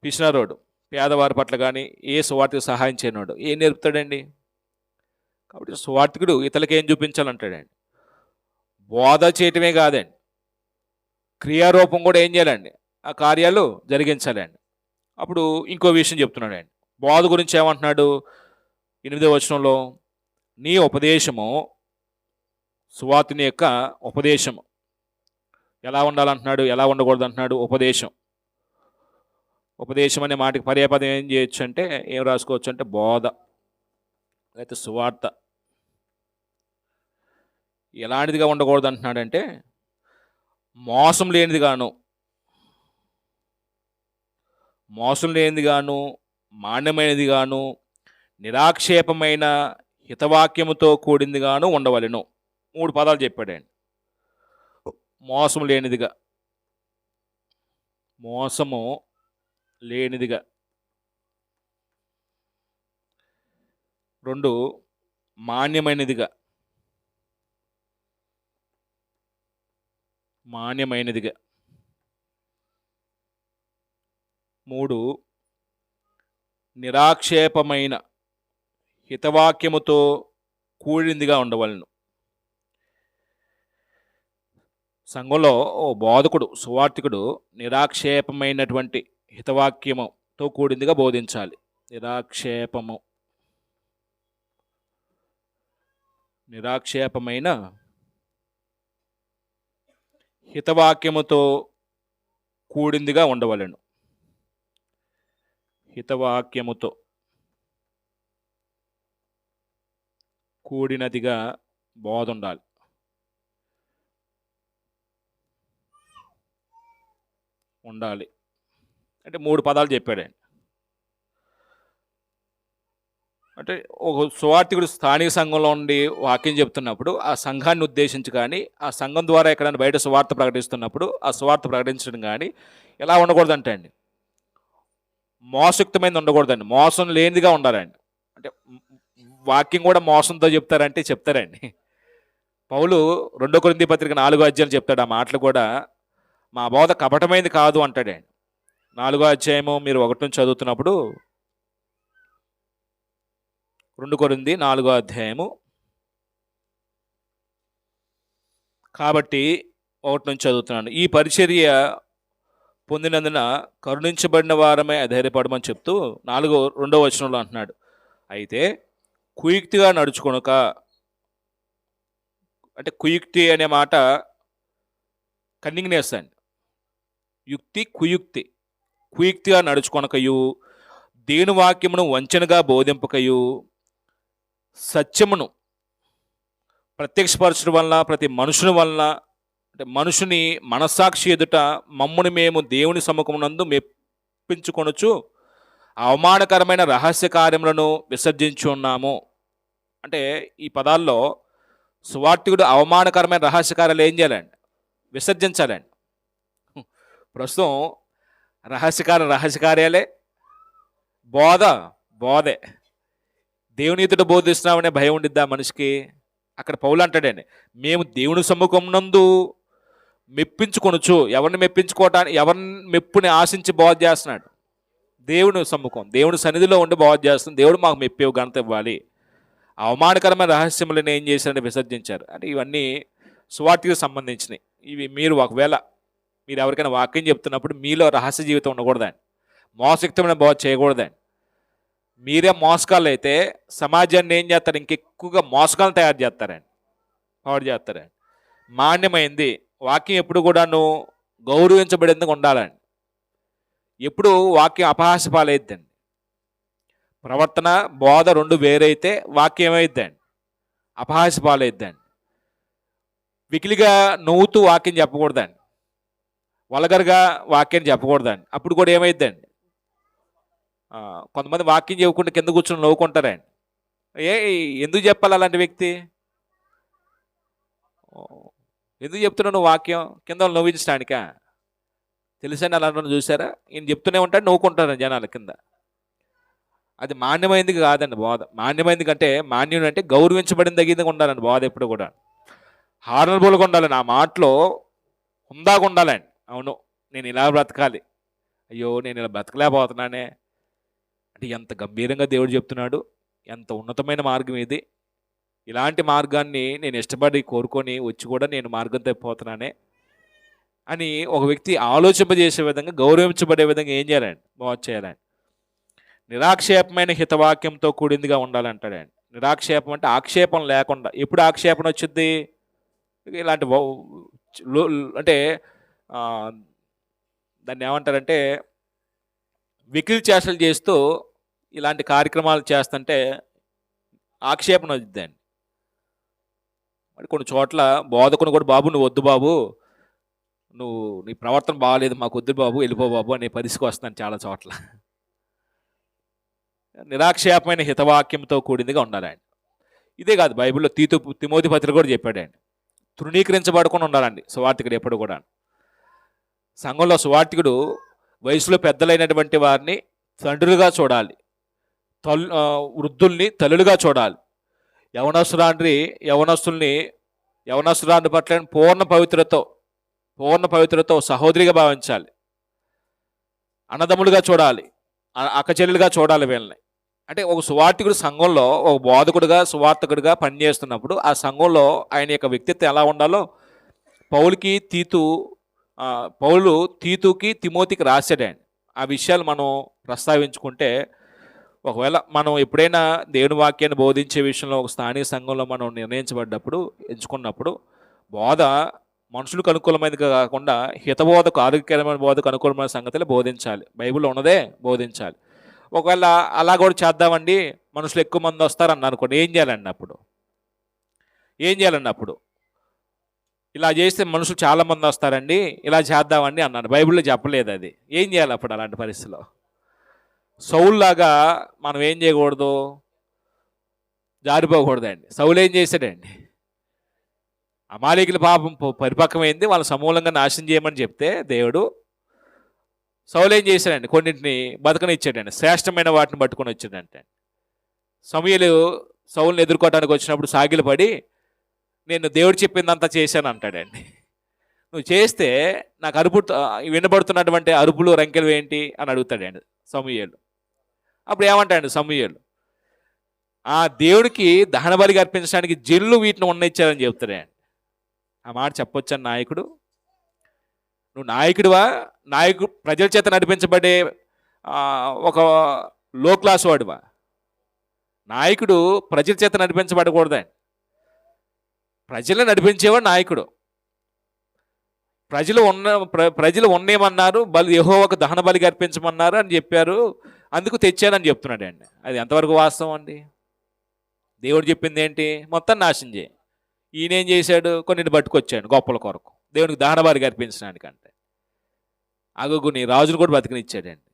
పిసినారోడు, పేదవారి పట్ల కానీ ఏ సువార్తికి సహాయం చేయనాడు ఏం నేర్పుతాడండి. కాబట్టి సువార్థికుడు ఇతరులకు ఏం చూపించాలంటాడండి, బోధ చేయటమే కాదండి, క్రియారూపం కూడా ఏం చేయాలండి, ఆ కార్యాలు జరిగించాలండి. అప్పుడు ఇంకో విషయం చెప్తున్నాడండి, బోధ గురించి ఏమంటున్నాడు 8వ వచనంలో, నీ ఉపదేశము, సువార్తిని యొక్క ఉపదేశము ఎలా ఉండాలంటున్నాడు, ఎలా ఉండకూడదు అంటున్నాడు. ఉపదేశం, ఉపదేశం అనే మాటకి పర్యాపదం ఏం చేయొచ్చు అంటే, ఏం రాసుకోవచ్చు అంటే బోధ లేకపోతే సువార్త. ఎలాంటిదిగా ఉండకూడదు అంటున్నాడంటే మోసం లేనిది గాను, మోసం లేనిది గాను, మాన్యమైనది గాను, నిరాక్షేపమైన హితవాక్యముతో కూడింది గాను ఉండవలెను. 3 పదాలు చెప్పాడండి. మోసం లేనిదిగా, మోసము లేనిదిగా. 2 మాన్యమైనదిగా, మాన్యమైనదిగా. 3 నిరాక్షేపమైన హితవాక్యముతో కూడిందిగా ఉండవలను. సంఘంలో ఓ బోధకుడు, సువార్థికుడు నిరాక్షేపమైనటువంటి హితవాక్యముతో కూడిందిగా బోధించాలి. నిరాక్షేపము, నిరాక్షేపమైన హితవాక్యముతో కూడిందిగా ఉండవలెను. హితవాక్యముతో కూడినదిగా బోధ ఉండాలి. ఉండాలి అంటే 3 పదాలు చెప్పాడండి. అంటే ఒక సువార్థికుడు స్థానిక సంఘంలో ఉండి వాక్యం చెప్తున్నప్పుడు ఆ సంఘాన్ని ఉద్దేశించి కానీ, ఆ సంఘం ద్వారా ఎక్కడైనా బయట సువార్త ప్రకటిస్తున్నప్పుడు ఆ సువార్త ప్రకటించడం కానీ ఎలా ఉండకూడదంటే అండి, మోసయుక్తమైనది ఉండకూడదండి, మోసం లేనిదిగా ఉండాలండి. అంటే వాక్యం కూడా మోసంతో చెప్తారంటే చెప్తారండి. పౌలు 2 కొరింథీ పత్రిక 4వ అధ్యాయం చెప్తాడు. ఆ మాటలు కూడా మా బోధ కపటమైంది కాదు అంటాడు. 4వ అధ్యాయము మీరు 1 నుంచి చదువుతున్నప్పుడు 2 కొరింథీ 4వ అధ్యాయము కాబట్టి 1 నుంచి చదువుతున్నాను. ఈ పరిచర్య పొందినందున కరుణించబడిన వారమే అధైర్యపడమని చెప్తూ 2వ వచనంలో అంటున్నాడు. అయితే కుయుక్తిగా నడుచుకొనక, అంటే కుయుక్తి అనే మాట కన్నింగ్నెస్ అండి. యుక్తి కుయుక్తి. కుయుక్తిగా నడుచుకొనకయు, దేవుని వాక్యమును వంచనగా బోధింపకయు, సత్యమును ప్రత్యక్షపరచడం వలన ప్రతి మనుషుని వలన, అంటే మనుషుని మనస్సాక్షి ఎదుట మమ్ముని మేము దేవుని సముఖమునందు మెప్పించుకొనుచు అవమానకరమైన రహస్య కార్యములను విసర్జించి ఉన్నాము. అంటే ఈ పదాల్లో సువార్తికుడు అవమానకరమైన రహస్య కార్యాలు ఏం చేయాలండి? విసర్జించాలండి. ప్రస్తుతం రహస్య కార్యాలే, బోధే. దేవుని ఎదుట బోధిస్తున్నామనే భయం ఉండిద్దా మనిషికి? అక్కడ పౌలు అంటాడండి, మేము దేవుని సమ్ముఖమునందు మెప్పించుకొనుచు. ఎవరిని మెప్పించుకోవటానికి, ఎవరిని మెప్పుని ఆశించి బోధ చేస్తున్నాడు? దేవుని సమ్ముఖం, దేవుని సన్నిధిలో ఉండి బోధ చేస్తుంది. దేవుడు మాకు మెప్పి ఘనత ఇవ్వాలి. అవమానకరమైన రహస్యములను ఏం చేశారని విసర్జించారు. అంటే ఇవన్నీ సువార్తకు సంబంధించినవి. ఇవి మీరు ఒకవేళ మీరు ఎవరికైనా వాక్యం చెప్తున్నప్పుడు మీలో రహస్య జీవితం ఉండకూడదండి. మోసయుక్తమైన బోధ చేయకూడదండి. మీరే మోసగాళ్ళు అయితే సమాజాన్ని ఏం చేస్తారు? ఇంకెక్కువగా మోసగాలను తయారు చేస్తారండి, పాడు చేస్తారండి. మాన్యమైంది వాక్యం ఎప్పుడు కూడాను గౌరవించబడేందుకు ఉండాలండి. ఎప్పుడు వాక్యం అపహాస్యపాలైద్దండి. ప్రవర్తన బోధ 2 వేరైతే వాక్యం ఏమైద్దండి? అపహాస్యపాలైద్దండి. వికిలిగా నవ్వుతూ వాక్యం చెప్పకూడదండి, వలగరుగా వాక్యం చెప్పకూడదండి. అప్పుడు కూడా ఏమైద్దండి? కొంతమంది వాక్యం చెప్పకుండా కింద కూర్చొని నవ్వుకుంటారండి. ఎందుకు చెప్పాలి అలాంటి వ్యక్తి? ఎందుకు చెప్తున్నావు నువ్వు వాక్యం? కింద నవ్వించడానికా? తెలుసండి అలా చూసారా? ఈయన చెప్తూనే ఉంటాడు, నవ్వుకుంటారు జనాల కింద. అది మాన్యమైంది కాదండి బోధ. మాన్యమైంది కంటే, మాన్యుడు అంటే గౌరవించబడిన తగినగా ఉండాలండి బోధ. ఎప్పుడు కూడా హానరబుల్గా ఉండాలండి. ఆ మాటలో హుందాగా ఉండాలండి. అవును, నేను ఇలా బ్రతకాలి, అయ్యో నేను ఇలా బ్రతకలేకపోతున్నానే అంటే ఎంత గంభీరంగా దేవుడు చెప్తున్నాడు. ఎంత ఉన్నతమైన మార్గం ఇది. ఇలాంటి మార్గాన్ని నేను ఇష్టపడి కోరుకొని వచ్చి కూడా నేను మార్గం తప్పిపోతున్నానే అని ఒక వ్యక్తి ఆలోచింపజేసే విధంగా, గౌరవించబడే విధంగా ఏం చేయాలండి? బోధ చేయాలండి. నిరాక్షేపమైన హితవాక్యంతో కూడిందిగా ఉండాలంటాడండి. నిరాక్షేపం అంటే ఆక్షేపం లేకుండా. ఎప్పుడు ఆక్షేపణ వచ్చింది? ఇలాంటి అంటే దాన్ని ఏమంటారంటే వికిలి చేష్టలు చేస్తూ ఇలాంటి కార్యక్రమాలు చేస్తుంటే ఆక్షేపణ వచ్చిందండి. మరి కొన్ని చోట్ల బోధకుని కూడా, బాబు నువ్వు వద్దు బాబు, నీ ప్రవర్తన బాగాలేదు, మాకు వద్దు బాబు, వెళ్ళిపో బాబు అనే పరిస్థితికి వస్తున్నాను చాలా చోట్ల. నిరాక్షేపమైన హితవాక్యంతో కూడిందిగా ఉండాలండి. ఇదే కాదు, బైబిల్లో తిమోతి పత్రిక కూడా చెప్పాడండి. తృణీకరించబడకుండా ఉండాలండి సువార్తికుడు ఎప్పుడు కూడా. సంఘంలో సువార్తికుడు వయసులో పెద్దలైనటువంటి వారిని తండ్రులుగా చూడాలి, వృద్ధుల్ని తల్లులుగా చూడాలి, యవనస్తురాండ్రి పట్ల పూర్ణ పవిత్రతో సహోదరిగా భావించాలి, అన్నదమ్ములుగా చూడాలి, అక్కచెల్లెలుగా చూడాలి వీళ్ళని. అంటే ఒక సువార్తికుడు సంఘంలో ఒక బోధకుడుగా, సువార్తకుడిగా పనిచేస్తున్నప్పుడు ఆ సంఘంలో ఆయన యొక్క వ్యక్తిత్వం ఎలా ఉండాలో పౌలు తీతుకి తిమోతికి రాశాడండి. ఆ విషయాలు మనం ప్రస్తావించుకుంటే, ఒకవేళ మనం ఎప్పుడైనా దేవుని వాక్యాన్ని బోధించే విషయంలో ఒక స్థానిక సంఘంలో మనం నిర్ణయించబడ్డప్పుడు, ఎంచుకున్నప్పుడు బోధ మనుషులకు అనుకూలమైనది కాకుండా హితబోధకు, ఆరోగ్యకరమైన బోధకు అనుకూలమైన సంగతులు బోధించాలి. బైబిల్లో ఉన్నదే బోధించాలి. ఒకవేళ అలా కూడా చేద్దామండి, మనుషులు ఎక్కువ మంది వస్తారని అనుకోండి, ఏం చేయాలండి అప్పుడు? ఇలా చేస్తే మనుషులు చాలామంది వస్తారండి, ఇలా చేద్దామండి అన్నాను. బైబిల్లో చెప్పలేదు అది. ఏం చేయాలి అప్పుడు అలాంటి పరిస్థితిలో? సౌలులాగా మనం ఏం చేయకూడదు? జారిపోకూడదండి. సౌలు ఏం చేశాడండి? అమాలేకుల పాపం పరిపక్వమైంది, వాళ్ళ సమూలంగా నాశనం చేయమని చెప్తే దేవుడు, సౌలు ఏం చేశాడండి? కొన్నింటిని బతకనిచ్చాడండి, శ్రేష్టమైన వాటిని పట్టుకొని వచ్చాడంటే. సమూయేలు సౌలుని ఎదుర్కోవడానికి వచ్చినప్పుడు సాగిలపడి నేను దేవుడు చెప్పిందంతా చేశాను అంటాడండి. నువ్వు చేస్తే నాకు వినబడుతున్నటువంటి అరుపులు రంకెలు ఏంటి అని అడుగుతాడండి సమూయేలు. అప్పుడు ఏమంటాడు సమూయేలు, ఆ దేవుడికి దహన బలిగా అర్పించడానికి జల్లు వీటిని ఉన్నిచ్చారని చెప్తాడండి. ఆ మాట చెప్పొచ్చని నాయకుడు? నువ్వు నాయకుడివా? ప్రజల చేత నడిపించబడే ఒక లో క్లాస్ వాడివా? నాయకుడు ప్రజల చేత నడిపించబడకూడదండి. ప్రజలను నడిపించేవాడు నాయకుడు. ప్రజలు ఉన్నేమన్నారు, యెహోవాకు దహన బలిగా అర్పించమన్నారు అని చెప్పారు, అందుకు తెచ్చానని చెప్తున్నాడు అండి. అది ఎంతవరకు వాస్తవం అండి? దేవుడు చెప్పింది ఏంటి? మొత్తం నాశనం చేయి. ఈయనేం చేశాడు? కొన్నింటి పట్టుకొచ్చాడు గొప్పల కొరకు, దేవునికి దహన బలిగా అర్పించడానికంటే. అగగు నీ రాజును కూడా బతికినిచ్చాడండి.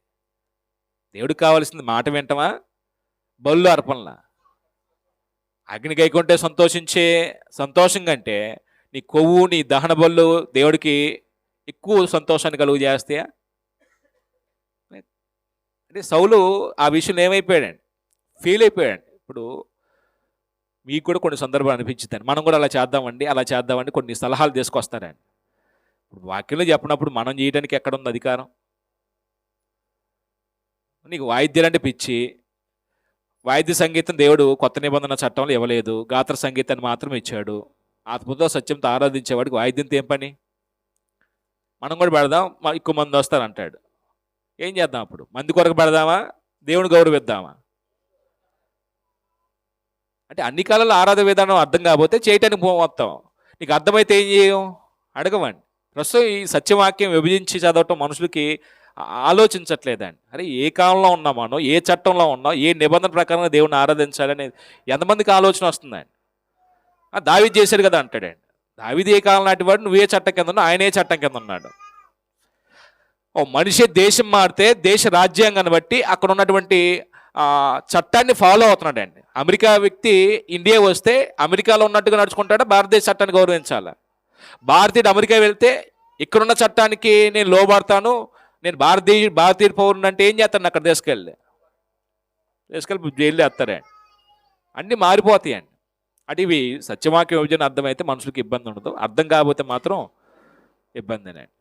దేవుడికి కావాల్సింది మాట వింటమా, బళ్ళు అర్పణలా? అగ్ని గైకుంటే సంతోషం కంటే నీ కొవ్వు, నీ దహన బళ్ళు దేవుడికి ఎక్కువ సంతోషాన్ని కలుగు చేస్తాయా? అంటే సౌలు ఆ విషయంలో ఏమైపోయాడండి? ఫెయిల్ అయిపోయాడు. ఇప్పుడు మీకు కూడా కొన్ని సందర్భాలు అనిపించిందండి, మనం కూడా అలా చేద్దామండి కొన్ని సలహాలు తీసుకొస్తారండి. ఇప్పుడు వాక్యంలో చెప్పినప్పుడు మనం చేయడానికి ఎక్కడుంది అధికారం? నీకు వాయిద్యాలంటే పిచ్చి. వాయిద్య సంగీతం దేవుడు కొత్త నిబంధన చట్టంలో ఇవ్వలేదు, గాత్ర సంగీతాన్ని మాత్రం ఇచ్చాడు. ఆత్మతో సత్యంతో ఆరాధించేవాడికి వాయిద్యంతో ఏం పని? మనం కూడా పెడదాం, ఎక్కువ మంది వస్తారంటాడు. ఏం చేద్దాం అప్పుడు? మంది కొరకు పెడదామా, దేవుని గౌరవిద్దామా? అంటే అన్ని కాలాల్లో ఆరాధన విధానం అర్థం కాకపోతే చేయటానికి మొత్తం నీకు అర్థమైతే ఏం చేయం? అడగమండి. ప్రస్తుతం ఈ సత్యవాక్యం విభజించి చదవటం మనుషులకి ఆలోచించట్లేదండి. అరే ఏ కాలంలో ఉన్నాం మనం, ఏ చట్టంలో ఉన్నాం, ఏ నిబంధన ప్రకారంగా దేవుని ఆరాధించాలనేది ఎంతమందికి ఆలోచన వస్తుందండి? దావీదు చేశాడు కదా అంటాడండి. దావీదు ఏ కాలం నాటి వాడు, నువ్వే చట్టం కింద ఉన్నావు, ఆయన ఏ చట్టం కింద ఉన్నాడు? ఓ మనిషి దేశం మారితే దేశ రాజ్యాంగాన్ని బట్టి అక్కడ ఉన్నటువంటి చట్టాన్ని ఫాలో అవుతున్నాడండి. అమెరికా వ్యక్తి ఇండియా వస్తే అమెరికాలో ఉన్నట్టుగా నడుచుకుంటాడా, భారతదేశ చట్టాన్ని గౌరవించాలా? భారతీయుడు అమెరికా వెళ్తే ఇక్కడున్న చట్టానికి నేను లోబడతాను, నేను భారతీయ పౌరుని అంటే ఏం చేస్తాను? అక్కడ తీసుకెళ్ళి జైలు వేస్తారండి. అన్నీ మారిపోతాయండి. అంటే ఇవి సత్యవాక్య విభజన అర్థమైతే మనుషులకి ఇబ్బంది ఉండదు, అర్థం కాకపోతే మాత్రం ఇబ్బందినండి.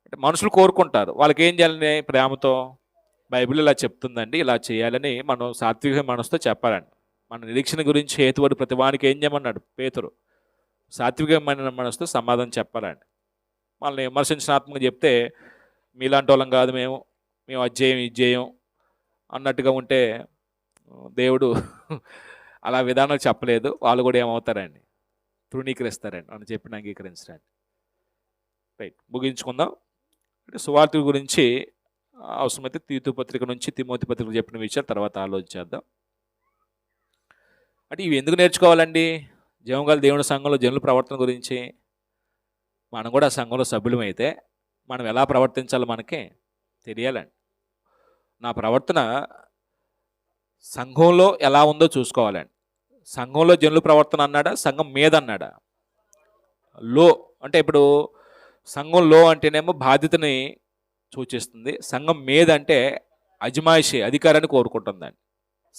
అంటే మనుషులు కోరుకుంటారు, వాళ్ళకి ఏం చేయాలని ప్రేమతో బైబిల్ ఇలా చెప్తుందండి, ఇలా చేయాలని మనం సాత్విక మనసుతో చెప్పాలండి. మన నిరీక్షణ గురించి హేతువుడు ప్రతివానికి ఏం చేయమన్నాడు పేతురు? సాత్వికమైన మనసుతో సమాధానం చెప్పాలండి. మనల్ని విమర్శించినాత్మకంగా చెప్తే మీలాంటి వాళ్ళం కాదు మేము అజ్జేయం ఇజ్జేయం అన్నట్టుగా ఉంటే దేవుడు అలా విధానాలు చెప్పలేదు. వాళ్ళు కూడా ఏమవుతారండి? తృణీకరిస్తారండి అని చెప్పి అంగీకరించరండి. రైట్, ముగించుకుందాం. అంటే సువార్త గురించి అవసరమైతే తీతు పత్రిక నుంచి తిమోతి పత్రిక చెప్పిన విషయాలు తర్వాత ఆలోచించేద్దాం. అంటే ఇవి ఎందుకు నేర్చుకోవాలండి? జీవంగల దేవుని సంఘంలో జనుల ప్రవర్తన గురించి. మనం కూడా ఆ సంఘంలో సభ్యులమైతే మనం ఎలా ప్రవర్తించాలో మనకి తెలియాలండి. నా ప్రవర్తన సంఘంలో ఎలా ఉందో చూసుకోవాలండి. సంఘంలో జనుల ప్రవర్తన అన్నాడా, సంఘం మీద అన్నాడా? లో అంటే ఇప్పుడు సంఘం లో అంటేనేమో బాధ్యతని సూచిస్తుంది, సంఘం మీద అంటే అజమాయిషి అధికారాన్ని కోరుకుంటుందండి.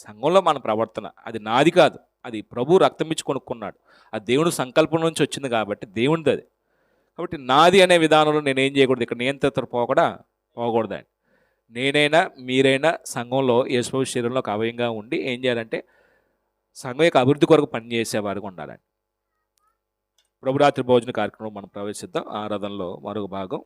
సంఘంలో మన ప్రవర్తన అది నాది కాదు, అది ప్రభు రక్తం ఇచ్చి కొనుక్కున్నాడు, అది దేవుని సంకల్పం నుంచి వచ్చింది కాబట్టి దేవునిది అది. కాబట్టి నాది అనే విధానంలో నేనేం చేయకూడదు, ఇక్కడ నియంత్రణ పోకూడదండి. నేనైనా మీరైనా సంఘంలో యేసు శరీరంలో ఒక అవయంగా ఉండి ఏం చేయాలంటే సంఘం యొక్క అభివృద్ధి కొరకు పనిచేసేవారుగా ఉండాలండి. ప్రభురాత్రి భోజన కార్యక్రమం మనం ప్రవేశిద్దాం. ఆరాధనలో మరొక భాగం